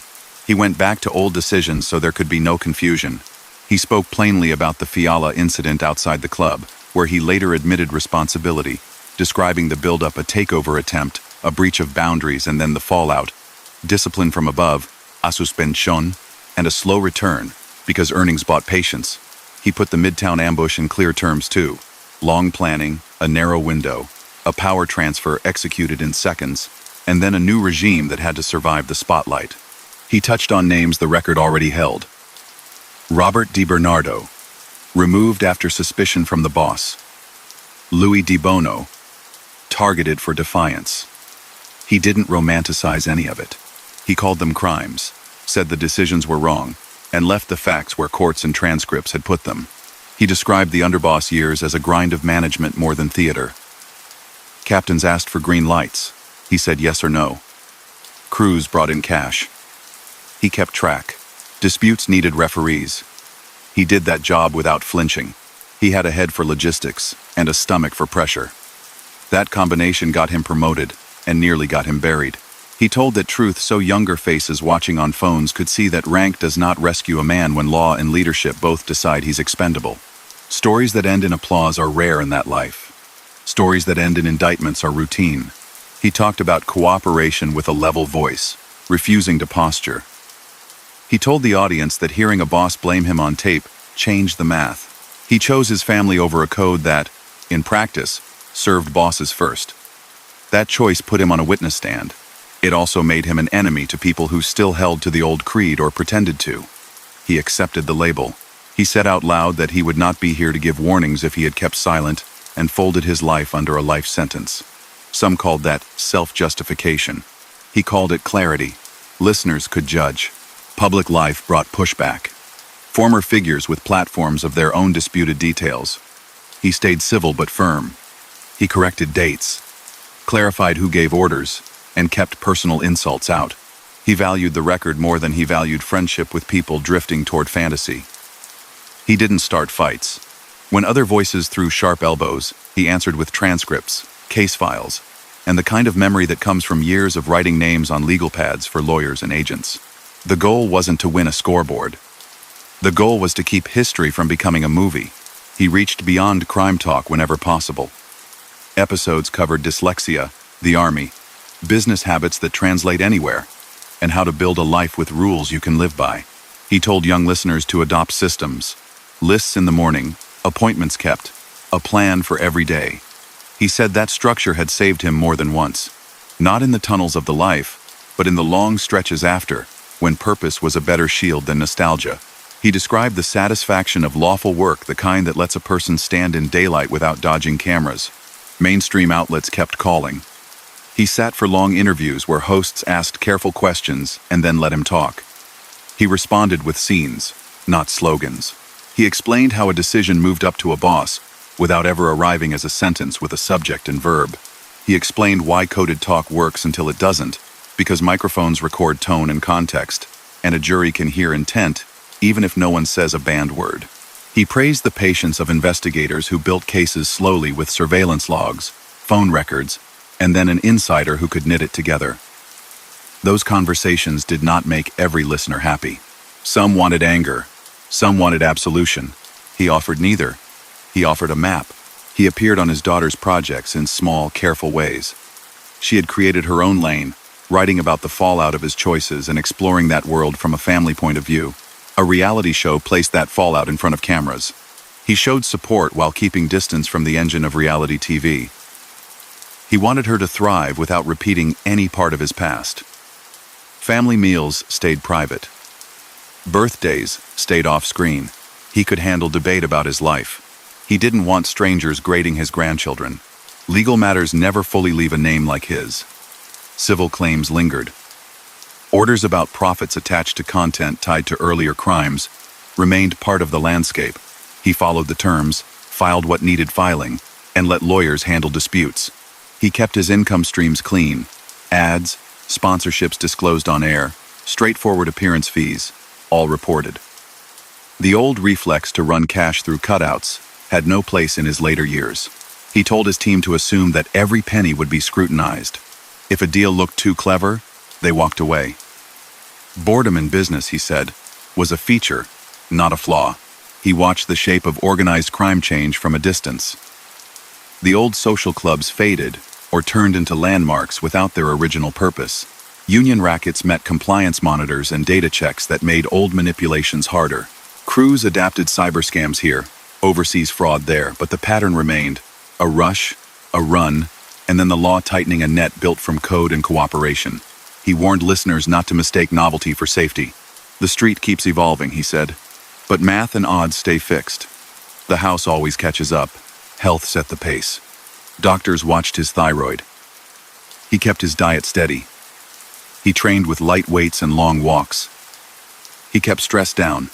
He went back to old decisions so there could be no confusion. He spoke plainly about the Fiala incident outside the club, where he later admitted responsibility, describing the build-up a takeover attempt, a breach of boundaries and then the fallout, discipline from above, a suspensión, and a slow return, because earnings bought patience. He put the Midtown ambush in clear terms too. Long planning, a narrow window, a power transfer executed in seconds, and then a new regime that had to survive the spotlight. He touched on names the record already held. Robert DiBernardo, removed after suspicion from the boss. Louis Di Bono, targeted for defiance. He didn't romanticize any of it. He called them crimes, said the decisions were wrong, and left the facts where courts and transcripts had put them. He described the Underboss years as a grind of management more than theater. Captains asked for green lights. He said yes or no. Crews brought in cash. He kept track. Disputes needed referees. He did that job without flinching. He had a head for logistics and a stomach for pressure. That combination got him promoted and nearly got him buried. He told that truth so younger faces watching on phones could see that rank does not rescue a man when law and leadership both decide he's expendable. Stories that end in applause are rare in that life. Stories that end in indictments are routine. He talked about cooperation with a level voice, refusing to posture. He told the audience that hearing a boss blame him on tape changed the math. He chose his family over a code that, in practice, served bosses first. That choice put him on a witness stand. It also made him an enemy to people who still held to the old creed or pretended to. He accepted the label. He said out loud that he would not be here to give warnings if he had kept silent, and folded his life under a life sentence. Some called that self-justification. He called it clarity. Listeners could judge. Public life brought pushback. Former figures with platforms of their own disputed details. He stayed civil but firm. He corrected dates, clarified who gave orders, and kept personal insults out. He valued the record more than he valued friendship with people drifting toward fantasy. He didn't start fights. When other voices threw sharp elbows, he answered with transcripts, case files, and the kind of memory that comes from years of writing names on legal pads for lawyers and agents. The goal wasn't to win a scoreboard. The goal was to keep history from becoming a movie. He reached beyond crime talk whenever possible. Episodes covered dyslexia, the army, business habits that translate anywhere, and how to build a life with rules you can live by. He told young listeners to adopt systems, lists in the morning, appointments kept, a plan for every day. He said that structure had saved him more than once, not in the tunnels of the life, but in the long stretches after, when purpose was a better shield than nostalgia. He described the satisfaction of lawful work, the kind that lets a person stand in daylight without dodging cameras. Mainstream outlets kept calling. He sat for long interviews where hosts asked careful questions and then let him talk. He responded with scenes, not slogans. He explained how a decision moved up to a boss without ever arriving as a sentence with a subject and verb. He explained why coded talk works until it doesn't, because microphones record tone and context, and a jury can hear intent even if no one says a banned word. He praised the patience of investigators who built cases slowly with surveillance logs, phone records, and then an insider who could knit it together. Those conversations did not make every listener happy. Some wanted anger. Some wanted absolution. He offered neither. He offered a map. He appeared on his daughter's projects in small, careful ways. She had created her own lane, writing about the fallout of his choices and exploring that world from a family point of view. A reality show placed that fallout in front of cameras. He showed support while keeping distance from the engine of reality TV. He wanted her to thrive without repeating any part of his past. Family meals stayed private. Birthdays stayed off-screen. He could handle debate about his life. He didn't want strangers grading his grandchildren. Legal matters never fully leave a name like his. Civil claims lingered. Orders about profits attached to content tied to earlier crimes remained part of the landscape. He followed the terms, filed what needed filing, and let lawyers handle disputes. He kept his income streams clean. Ads, sponsorships disclosed on air, straightforward appearance fees, all reported. The old reflex to run cash through cutouts had no place in his later years. He told his team to assume that every penny would be scrutinized. If a deal looked too clever, they walked away. Boredom in business, he said, was a feature, not a flaw. He watched the shape of organized crime change from a distance. The old social clubs faded or turned into landmarks without their original purpose. Union rackets met compliance monitors and data checks that made old manipulations harder. Crews adapted cyber scams here, overseas fraud there, but the pattern remained: a rush, a run, and then the law tightening a net built from code and cooperation. He warned listeners not to mistake novelty for safety. The street keeps evolving, he said, but math and odds stay fixed. The house always catches up. Health set the pace. Doctors watched his thyroid. He kept his diet steady. He trained with light weights and long walks. He kept stress down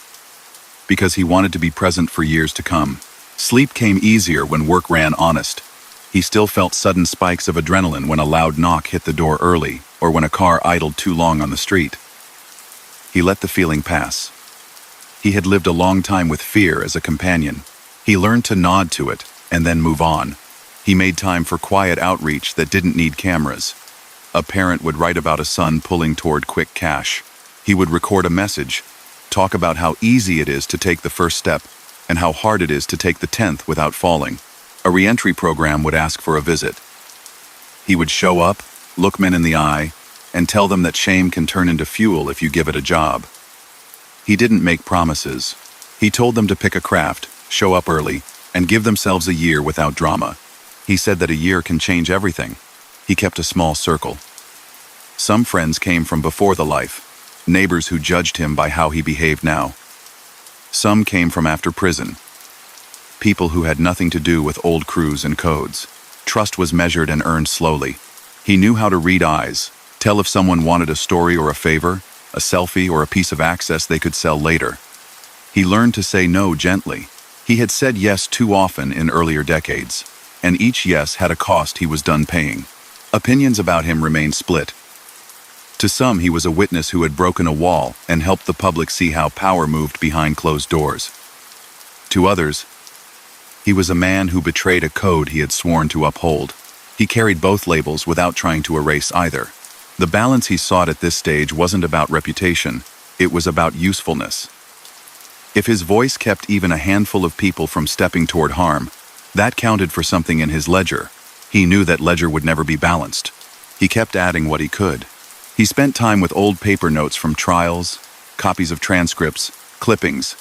because he wanted to be present for years to come. Sleep came easier when work ran honest. He still felt sudden spikes of adrenaline when a loud knock hit the door early or when a car idled too long on the street. He let the feeling pass. He had lived a long time with fear as a companion. He learned to nod to it and then move on. He made time for quiet outreach that didn't need cameras. A parent would write about a son pulling toward quick cash. He would record a message, talk about how easy it is to take the first step and how hard it is to take the 10th without falling. A reentry program would ask for a visit. He would show up, look men in the eye, and tell them that shame can turn into fuel if you give it a job. He didn't make promises. He told them to pick a craft, show up early, and give themselves a year without drama. He said that a year can change everything. He kept a small circle. Some friends came from before the life, neighbors who judged him by how he behaved now. Some came from after prison, people who had nothing to do with old crews and codes. Trust was measured and earned slowly. He knew how to read eyes, tell if someone wanted a story or a favor, a selfie or a piece of access they could sell later. He learned to say no gently. He had said yes too often in earlier decades, and each yes had a cost he was done paying. Opinions about him remained split. To some, he was a witness who had broken a wall and helped the public see how power moved behind closed doors. To others, he was a man who betrayed a code he had sworn to uphold. He carried both labels without trying to erase either. The balance he sought at this stage wasn't about reputation, it was about usefulness. If his voice kept even a handful of people from stepping toward harm, that counted for something in his ledger. He knew that ledger would never be balanced. He kept adding what he could. He spent time with old paper notes from trials, copies of transcripts, clippings.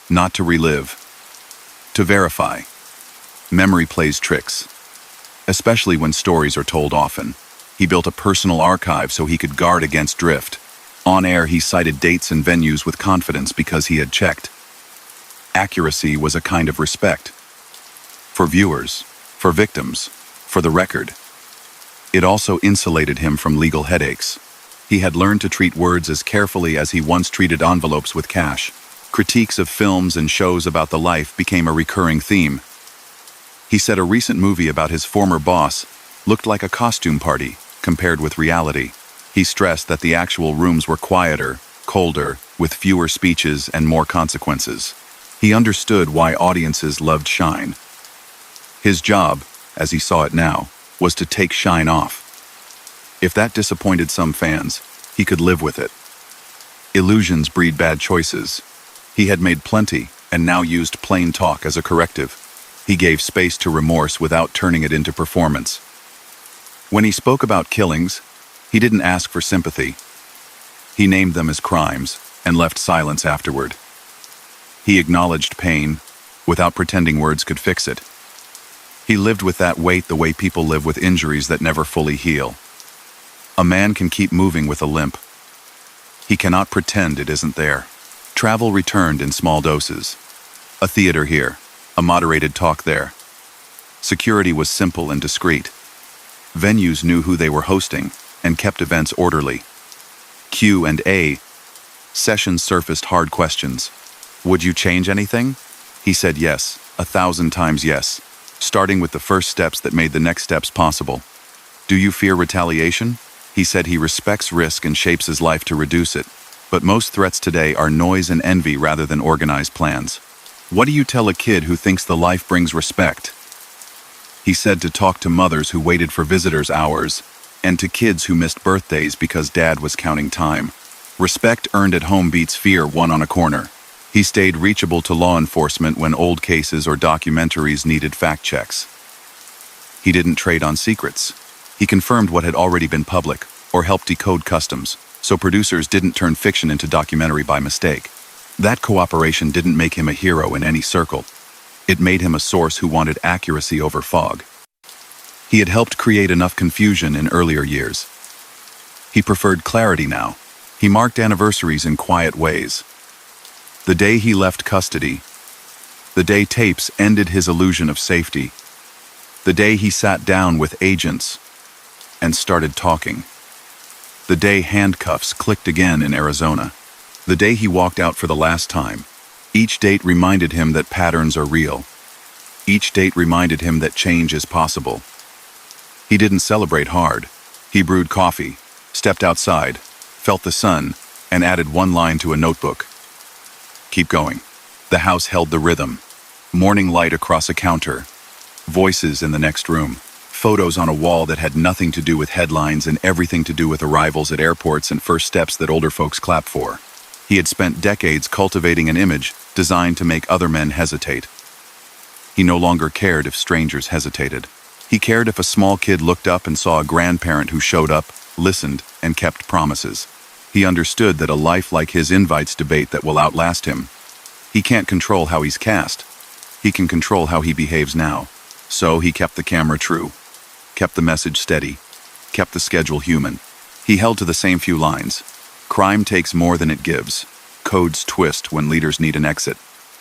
Not to relive, to verify. Memory plays tricks, especially when stories are told often. He built a personal archive so he could guard against drift. On air, he cited dates and venues with confidence because he had checked. Accuracy was a kind of respect. For viewers, for victims, for the record. It also insulated him from legal headaches. He had learned to treat words as carefully as he once treated envelopes with cash. Critiques of films and shows about the life became a recurring theme. He said a recent movie about his former boss looked like a costume party compared with reality. He stressed that the actual rooms were quieter, colder, with fewer speeches and more consequences. He understood why audiences loved shine. His job, as he saw it now, was to take shine off. If that disappointed some fans, he could live with it. Illusions breed bad choices. He had made plenty and now used plain talk as a corrective. He gave space to remorse without turning it into performance. When he spoke about killings, he didn't ask for sympathy. He named them as crimes and left silence afterward. He acknowledged pain without pretending words could fix it. He lived with that weight the way people live with injuries that never fully heal. A man can keep moving with a limp. He cannot pretend it isn't there. Travel returned in small doses. A theater here, a moderated talk there. Security was simple and discreet. Venues knew who they were hosting and kept events orderly. Q&A sessions surfaced hard questions. Would you change anything? He said yes, 1,000 times yes, starting with the first steps that made the next steps possible. Do you fear retaliation? He said he respects risk and shapes his life to reduce it, but most threats today are noise and envy rather than organized plans. What do you tell a kid who thinks the life brings respect? He said to talk to mothers who waited for visitors hours, and to kids who missed birthdays because dad was counting time. Respect earned at home beats fear won on a corner. He stayed reachable to law enforcement when old cases or documentaries needed fact checks. He didn't trade on secrets. He confirmed what had already been public, or helped decode customs, so producers didn't turn fiction into documentary by mistake. That cooperation didn't make him a hero in any circle. It made him a source who wanted accuracy over fog. He had helped create enough confusion in earlier years. He preferred clarity now. He marked anniversaries in quiet ways. The day he left custody, the day tapes ended his illusion of safety, the day he sat down with agents and started talking, the day handcuffs clicked again in Arizona, the day he walked out for the last time. Each date reminded him that patterns are real. Each date reminded him that change is possible. He didn't celebrate hard. He brewed coffee, stepped outside, felt the sun, and added one line to a notebook. Keep going. The house held the rhythm. Morning light across a counter. Voices in the next room. Photos on a wall that had nothing to do with headlines and everything to do with arrivals at airports and first steps that older folks clap for. He had spent decades cultivating an image designed to make other men hesitate. He no longer cared if strangers hesitated. He cared if a small kid looked up and saw a grandparent who showed up, listened, and kept promises. He understood that a life like his invites debate that will outlast him. He can't control how he's cast. He can control how he behaves now. So he kept the camera true, kept the message steady, kept the schedule human. He held to the same few lines. Crime takes more than it gives. Codes twist when leaders need an exit.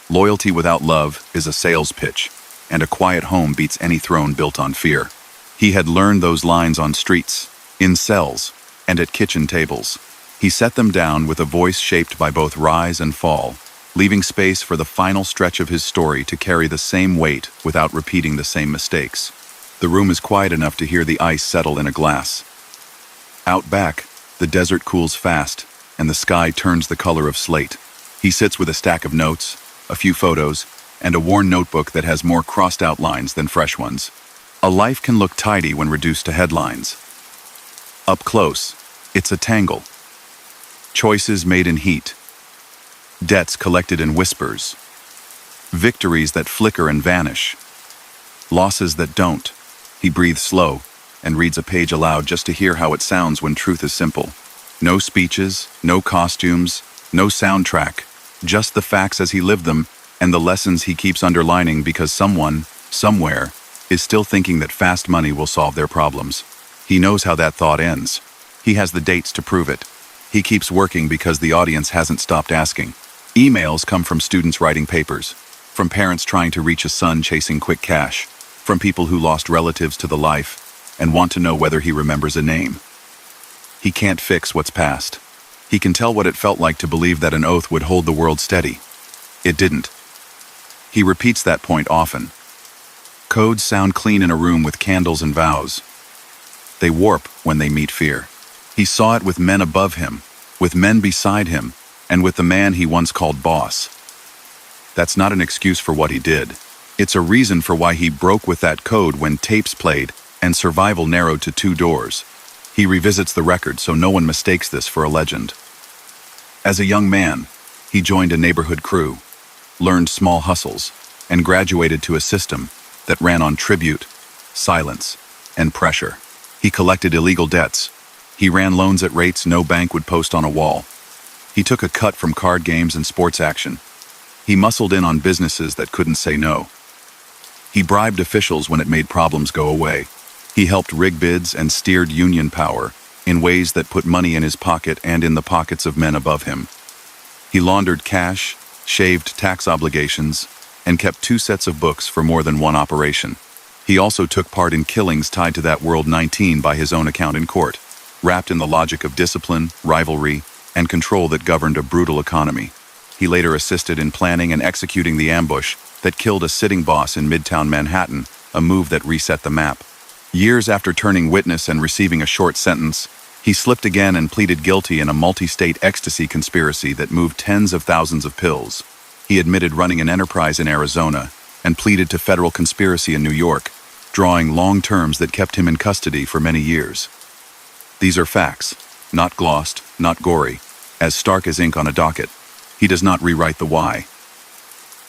Loyalty without love is a sales pitch, and a quiet home beats any throne built on fear. He had learned those lines on streets, in cells, and at kitchen tables. He set them down with a voice shaped by both rise and fall, leaving space for the final stretch of his story to carry the same weight without repeating the same mistakes. The room is quiet enough to hear the ice settle in a glass. Out back, the desert cools fast, and the sky turns the color of slate. He sits with a stack of notes, a few photos, and a worn notebook that has more crossed out lines than fresh ones. A life can look tidy when reduced to headlines. Up close, it's a tangle. Choices made in heat. Debts collected in whispers. Victories that flicker and vanish. Losses that don't. He breathes slow and reads a page aloud just to hear how it sounds when truth is simple. No speeches, no costumes, no soundtrack, just the facts as he lived them and the lessons he keeps underlining because someone, somewhere, is still thinking that fast money will solve their problems. He knows how that thought ends. He has the dates to prove it. He keeps working because the audience hasn't stopped asking. Emails come from students writing papers, from parents trying to reach a son chasing quick cash, from people who lost relatives to the life and want to know whether he remembers a name. He can't fix what's past. He can tell what it felt like to believe that an oath would hold the world steady. It didn't. He repeats that point often. Codes sound clean in a room with candles and vows. They warp when they meet fear. He saw it with men above him, with men beside him, and with the man he once called boss. That's not an excuse for what he did. It's a reason for why he broke with that code when tapes played and survival narrowed to 2 doors. He revisits the record so no one mistakes this for a legend. As a young man, he joined a neighborhood crew, learned small hustles, and graduated to a system that ran on tribute, silence, and pressure. He collected illegal debts. He ran loans at rates no bank would post on a wall. He took a cut from card games and sports action. He muscled in on businesses that couldn't say no. He bribed officials when it made problems go away. He helped rig bids and steered union power in ways that put money in his pocket and in the pockets of men above him. He laundered cash, shaved tax obligations, and kept 2 sets of books for more than one operation. He also took part in killings tied to that World 19 by his own account in court, wrapped in the logic of discipline, rivalry, and control that governed a brutal economy. He later assisted in planning and executing the ambush that killed a sitting boss in Midtown Manhattan, a move that reset the map. Years after turning witness and receiving a short sentence, he slipped again and pleaded guilty in a multi-state ecstasy conspiracy that moved tens of thousands of pills. He admitted running an enterprise in Arizona and pleaded to federal conspiracy in New York, drawing long terms that kept him in custody for many years. These are facts, not glossed, not gory, as stark as ink on a docket. He does not rewrite the why.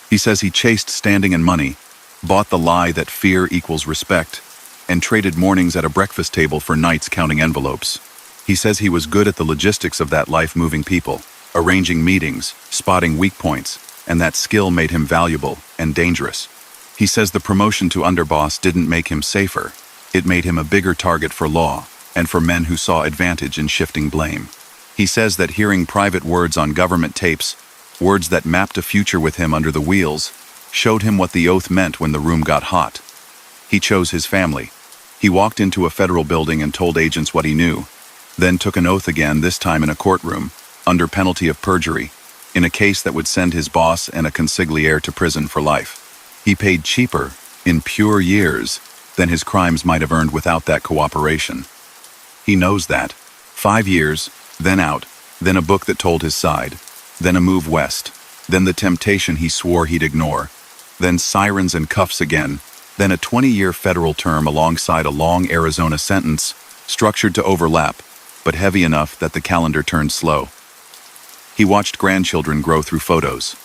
He says he chased standing and money, bought the lie that fear equals respect, and traded mornings at a breakfast table for nights counting envelopes. He says he was good at the logistics of that life moving people, arranging meetings, spotting weak points, and that skill made him valuable and dangerous. He says the promotion to Underboss didn't make him safer. It made him a bigger target for law and for men who saw advantage in shifting blame. He says that hearing private words on government tapes, words that mapped a future with him under the wheels, showed him what the oath meant when the room got hot. He chose his family. He walked into a federal building and told agents what he knew, then took an oath again, this time in a courtroom, under penalty of perjury, in a case that would send his boss and a consigliere to prison for life. He paid cheaper, in pure years, than his crimes might have earned without that cooperation. He knows that. 5 years, then out, then a book that told his side, then a move west, then the temptation he swore he'd ignore, then sirens and cuffs again, then a 20-year federal term alongside a long Arizona sentence, structured to overlap, but heavy enough that the calendar turned slow. He watched grandchildren grow through photos.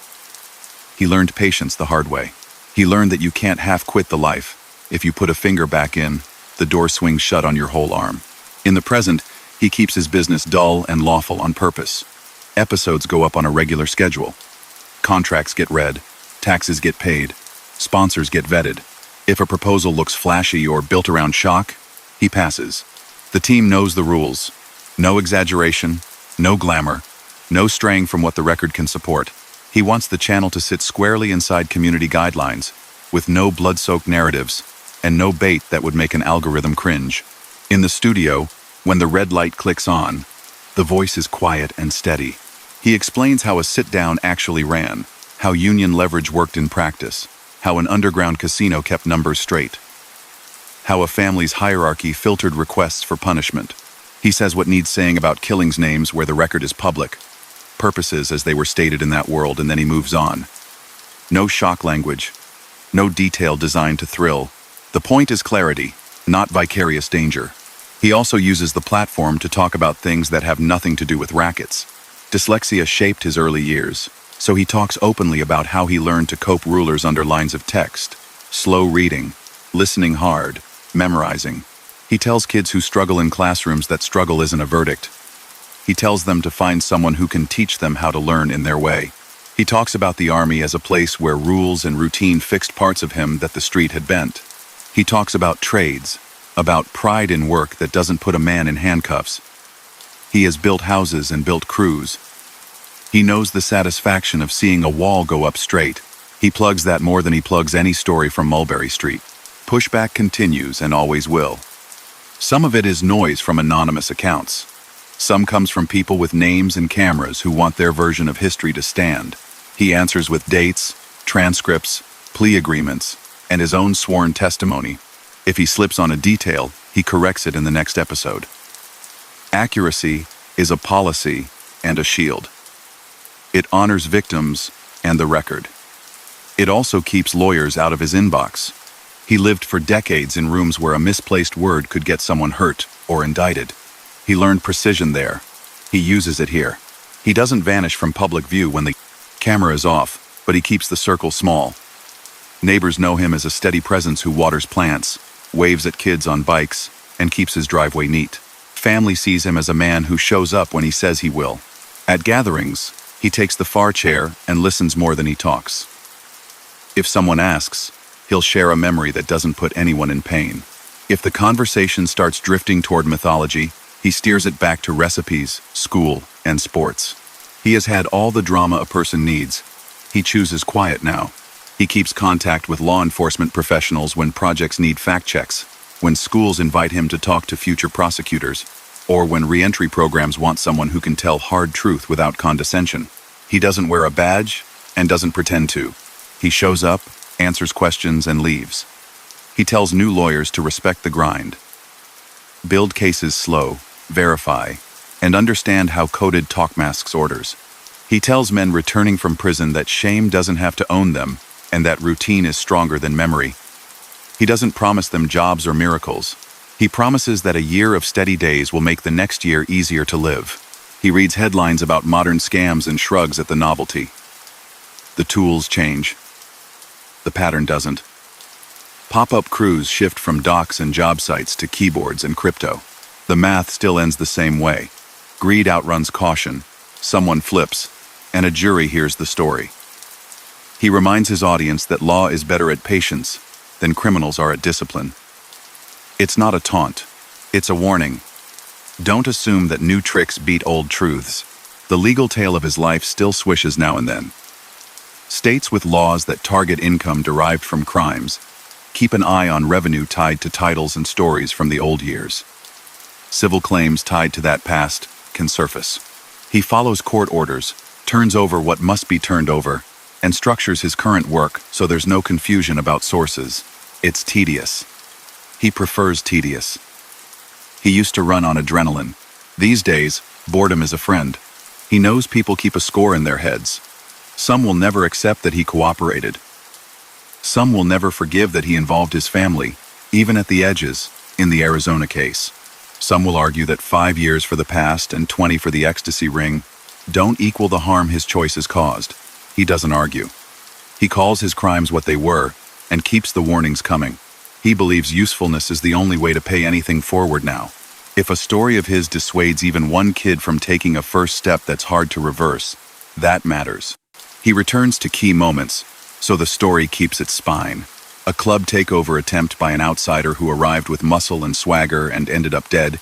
He learned patience the hard way. He learned that you can't half-quit the life. If you put a finger back in, the door swings shut on your whole arm. In the present, he keeps his business dull and lawful on purpose. Episodes go up on a regular schedule. Contracts get read, taxes get paid, sponsors get vetted. If a proposal looks flashy or built around shock, he passes. The team knows the rules. No exaggeration, no glamour, no straying from what the record can support. He wants the channel to sit squarely inside community guidelines, with no blood-soaked narratives, and no bait that would make an algorithm cringe. In the studio, when the red light clicks on, the voice is quiet and steady. He explains how a sit-down actually ran, how union leverage worked in practice, how an underground casino kept numbers straight, how a family's hierarchy filtered requests for punishment. He says what needs saying about killings names where the record is public, purposes as they were stated in that world, and then he moves on. No shock language, no detail designed to thrill. The point is clarity, not vicarious danger. He also uses the platform to talk about things that have nothing to do with rackets. Dyslexia shaped his early years, so he talks openly about how he learned to cope rulers under lines of text, slow reading, listening hard, memorizing. He tells kids who struggle in classrooms that struggle isn't a verdict. He tells them to find someone who can teach them how to learn in their way. He talks about the army as a place where rules and routine fixed parts of him that the street had bent. He talks about trades, about pride in work that doesn't put a man in handcuffs. He has built houses and built crews. He knows the satisfaction of seeing a wall go up straight. He plugs that more than he plugs any story from Mulberry Street. Pushback continues and always will. Some of it is noise from anonymous accounts. Some comes from people with names and cameras who want their version of history to stand. He answers with dates, transcripts, plea agreements, and his own sworn testimony. If he slips on a detail, he corrects it in the next episode. Accuracy is a policy and a shield. It honors victims and the record. It also keeps lawyers out of his inbox. He lived for decades in rooms where a misplaced word could get someone hurt or indicted. He learned precision there. He uses it here. He doesn't vanish from public view when the camera is off, but he keeps the circle small. Neighbors know him as a steady presence who waters plants, waves at kids on bikes, and keeps his driveway neat. Family sees him as a man who shows up when he says he will. At gatherings, he takes the far chair and listens more than he talks. If someone asks, he'll share a memory that doesn't put anyone in pain. If the conversation starts drifting toward mythology, he steers it back to recipes, school, and sports. He has had all the drama a person needs. He chooses quiet now. He keeps contact with law enforcement professionals when projects need fact checks, when schools invite him to talk to future prosecutors, or when re-entry programs want someone who can tell hard truth without condescension. He doesn't wear a badge and doesn't pretend to. He shows up, answers questions, and leaves. He tells new lawyers to respect the grind. Build cases slow, verify, and understand how coded talk masks orders. He tells men returning from prison that shame doesn't have to own them, and that routine is stronger than memory. He doesn't promise them jobs or miracles. He promises that a year of steady days will make the next year easier to live. He reads headlines about modern scams and shrugs at the novelty. The tools change. The pattern doesn't. Pop-up crews shift from docs and job sites to keyboards and crypto. The math still ends the same way. Greed outruns caution, someone flips, and a jury hears the story. He reminds his audience that law is better at patience than criminals are at discipline. It's not a taunt, it's a warning. Don't assume that new tricks beat old truths. The legal tale of his life still swishes now and then. States with laws that target income derived from crimes keep an eye on revenue tied to titles and stories from the old years. Civil claims tied to that past can surface. He follows court orders, turns over what must be turned over, and structures his current work so there's no confusion about sources. It's tedious. He prefers tedious. He used to run on adrenaline. These days, boredom is a friend. He knows people keep a score in their heads. Some will never accept that he cooperated. Some will never forgive that he involved his family, even at the edges, in the Arizona case. Some will argue that 5 years for the past and 20 for the ecstasy ring don't equal the harm his choices caused. He doesn't argue. He calls his crimes what they were and keeps the warnings coming. He believes usefulness is the only way to pay anything forward now. If a story of his dissuades even one kid from taking a first step that's hard to reverse, that matters. He returns to key moments, so the story keeps its spine. A club takeover attempt by an outsider who arrived with muscle and swagger and ended up dead.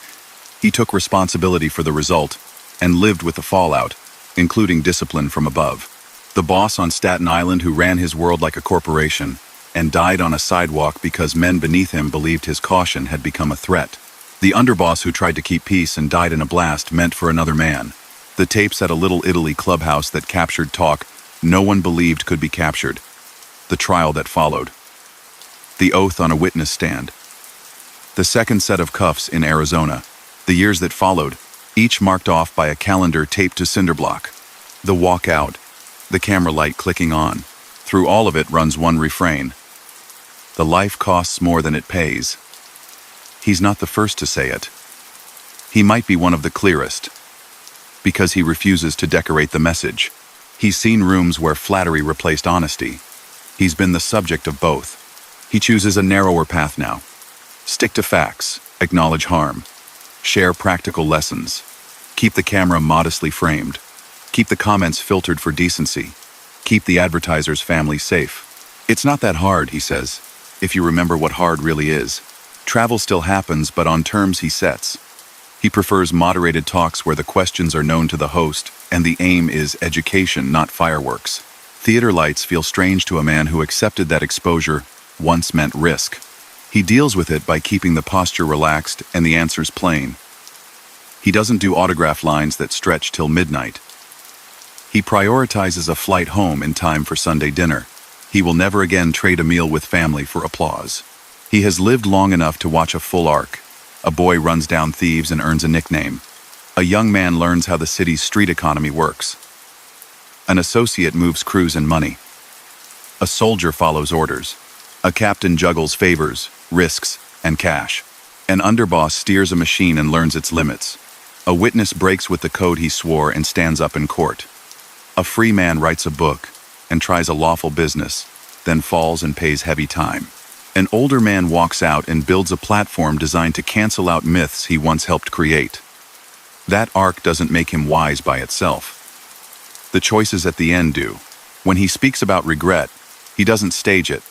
He took responsibility for the result and lived with the fallout, including discipline from above. The boss on Staten Island who ran his world like a corporation and died on a sidewalk because men beneath him believed his caution had become a threat. The underboss who tried to keep peace and died in a blast meant for another man. The tapes at a Little Italy clubhouse that captured talk no one believed could be captured. The trial that followed. The oath on a witness stand. The second set of cuffs in Arizona. The years that followed, each marked off by a calendar taped to cinder block. The walk out. The camera light clicking on. Through all of it runs one refrain. The life costs more than it pays. He's not the first to say it. He might be one of the clearest, because he refuses to decorate the message. He's seen rooms where flattery replaced honesty. He's been the subject of both. He chooses a narrower path now. Stick to facts, acknowledge harm, share practical lessons, keep the camera modestly framed, keep the comments filtered for decency, keep the advertiser's family safe. It's not that hard, he says, if you remember what hard really is. Travel still happens, but on terms he sets. He prefers moderated talks where the questions are known to the host and the aim is education, not fireworks. Theater lights feel strange to a man who accepted that exposure once meant risk. He deals with it by keeping the posture relaxed and the answers plain. He doesn't do autograph lines that stretch till midnight. He prioritizes a flight home in time for Sunday dinner. He will never again trade a meal with family for applause. He has lived long enough to watch a full arc. A boy runs down thieves and earns a nickname. A young man learns how the city's street economy works. An associate moves crews and money. A soldier follows orders. A captain juggles favors, risks, and cash. An underboss steers a machine and learns its limits. A witness breaks with the code he swore and stands up in court. A free man writes a book and tries a lawful business, then falls and pays heavy time. An older man walks out and builds a platform designed to cancel out myths he once helped create. That arc doesn't make him wise by itself. The choices at the end do. When he speaks about regret, he doesn't stage it.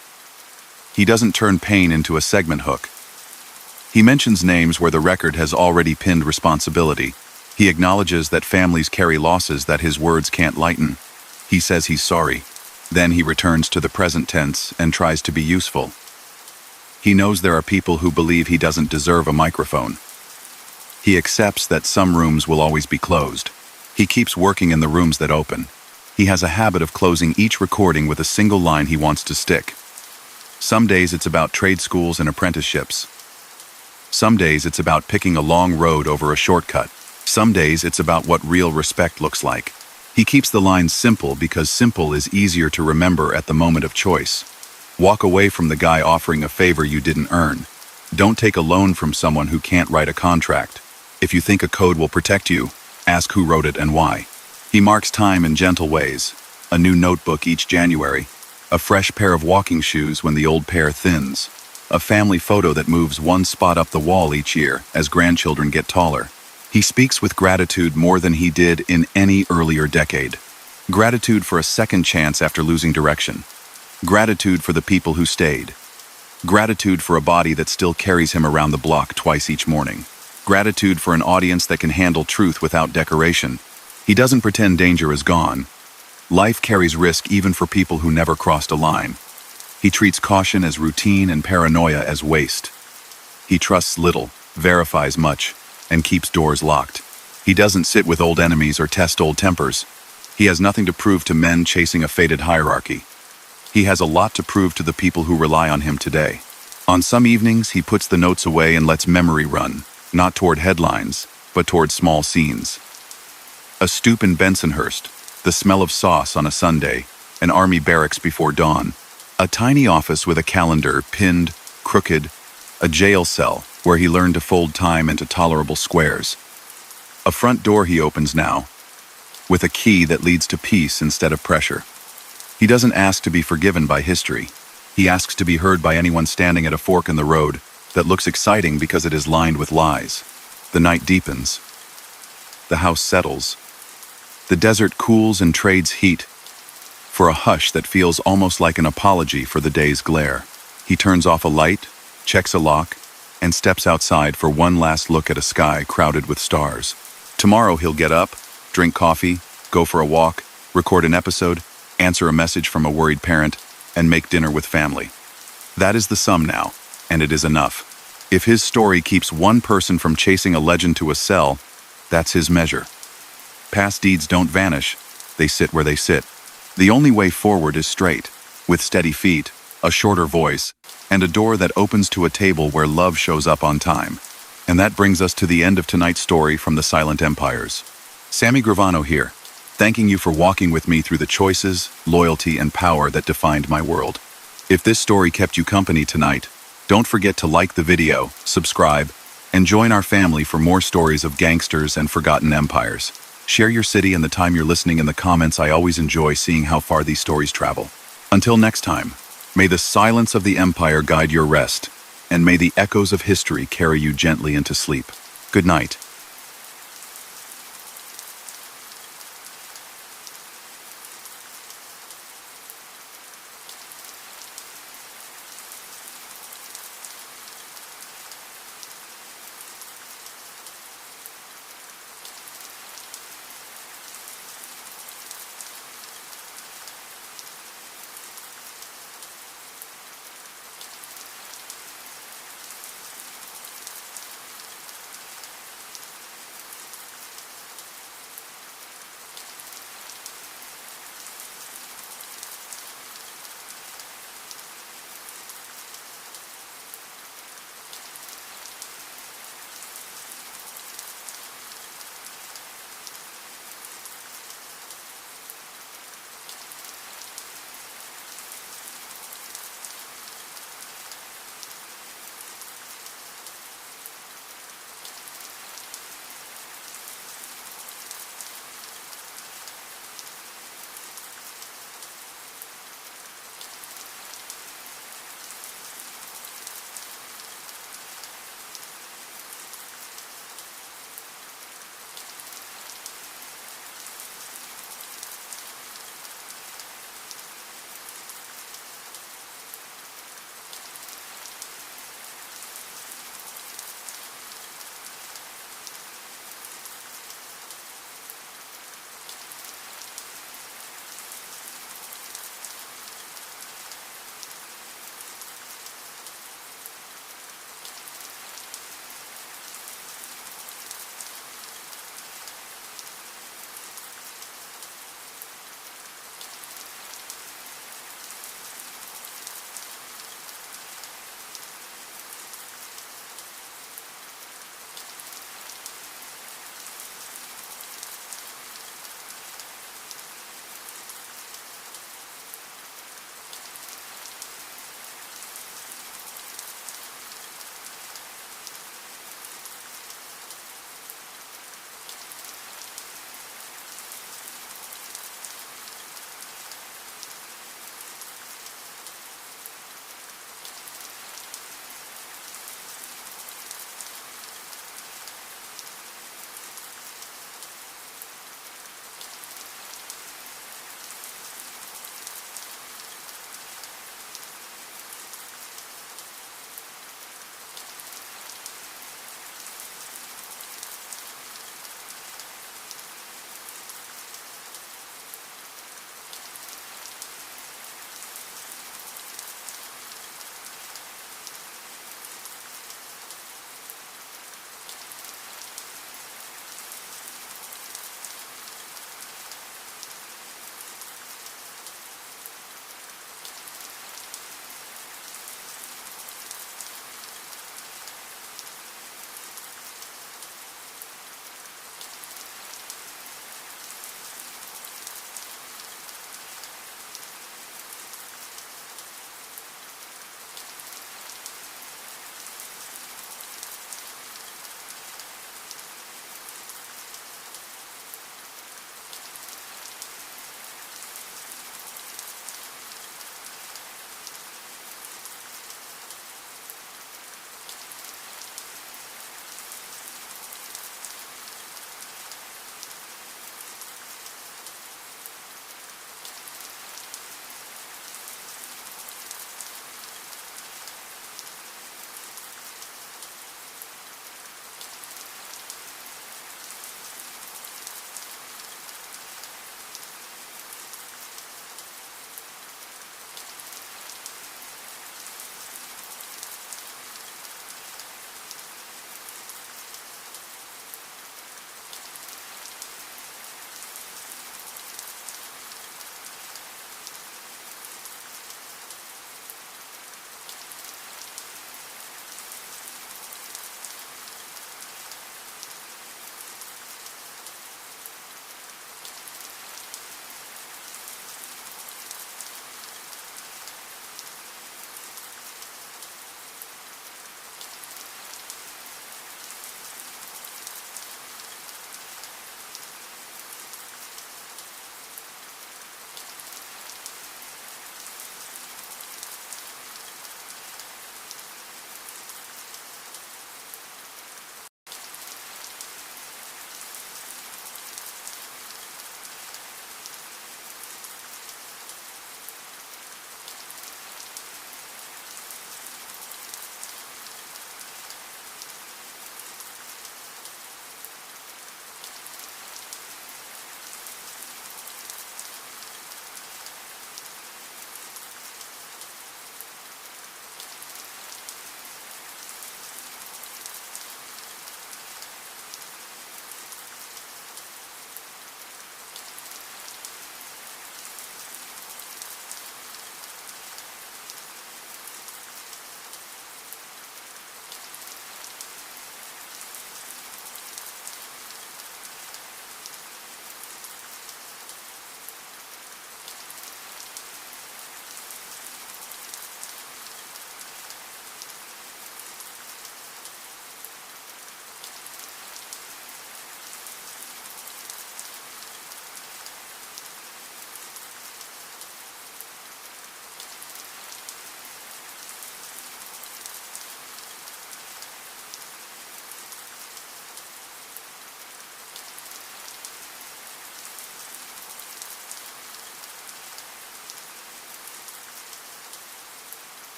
He doesn't turn pain into a segment hook. He mentions names where the record has already pinned responsibility. He acknowledges that families carry losses that his words can't lighten. He says he's sorry. Then he returns to the present tense and tries to be useful. He knows there are people who believe he doesn't deserve a microphone. He accepts that some rooms will always be closed. He keeps working in the rooms that open. He has a habit of closing each recording with a single line he wants to stick. Some days it's about trade schools and apprenticeships. Some days it's about picking a long road over a shortcut. Some days it's about what real respect looks like. He keeps the lines simple because simple is easier to remember at the moment of choice. Walk away from the guy offering a favor you didn't earn. Don't take a loan from someone who can't write a contract. If you think a code will protect you, ask who wrote it and why. He marks time in gentle ways. A new notebook each January. A fresh pair of walking shoes when the old pair thins. A family photo that moves one spot up the wall each year as grandchildren get taller. He speaks with gratitude more than he did in any earlier decade. Gratitude for a second chance after losing direction. Gratitude for the people who stayed. Gratitude for a body that still carries him around the block twice each morning. Gratitude for an audience that can handle truth without decoration. He doesn't pretend danger is gone. Life carries risk even for people who never crossed a line. He treats caution as routine and paranoia as waste. He trusts little, verifies much, and keeps doors locked. He doesn't sit with old enemies or test old tempers. He has nothing to prove to men chasing a faded hierarchy. He has a lot to prove to the people who rely on him today. On some evenings, he puts the notes away and lets memory run, not toward headlines, but toward small scenes. A stoop in Bensonhurst, the smell of sauce on a Sunday, an army barracks before dawn, a tiny office with a calendar pinned, crooked, a jail cell where he learned to fold time into tolerable squares. A front door he opens now, with a key that leads to peace instead of pressure. He doesn't ask to be forgiven by history. He asks to be heard by anyone standing at a fork in the road that looks exciting because it is lined with lies. The night deepens. The house settles. The desert cools and trades heat for a hush that feels almost like an apology for the day's glare. He turns off a light, checks a lock, and steps outside for one last look at a sky crowded with stars. Tomorrow he'll get up, drink coffee, go for a walk, record an episode, answer a message from a worried parent, and make dinner with family. That is the sum now, and it is enough. If his story keeps one person from chasing a legend to a cell, that's his measure. Past deeds don't vanish, they sit where they sit. The only way forward is straight, with steady feet, a shorter voice, and a door that opens to a table where love shows up on time. And that brings us to the end of tonight's story from the Silent Empires. Sammy Gravano here, thanking you for walking with me through the choices, loyalty, and power that defined my world. If this story kept you company tonight, don't forget to like the video, subscribe, and join our family for more stories of gangsters and forgotten empires. Share your city and the time you're listening in the comments. I always enjoy seeing how far these stories travel. Until next time, may the silence of the empire guide your rest, and may the echoes of history carry you gently into sleep. Good night.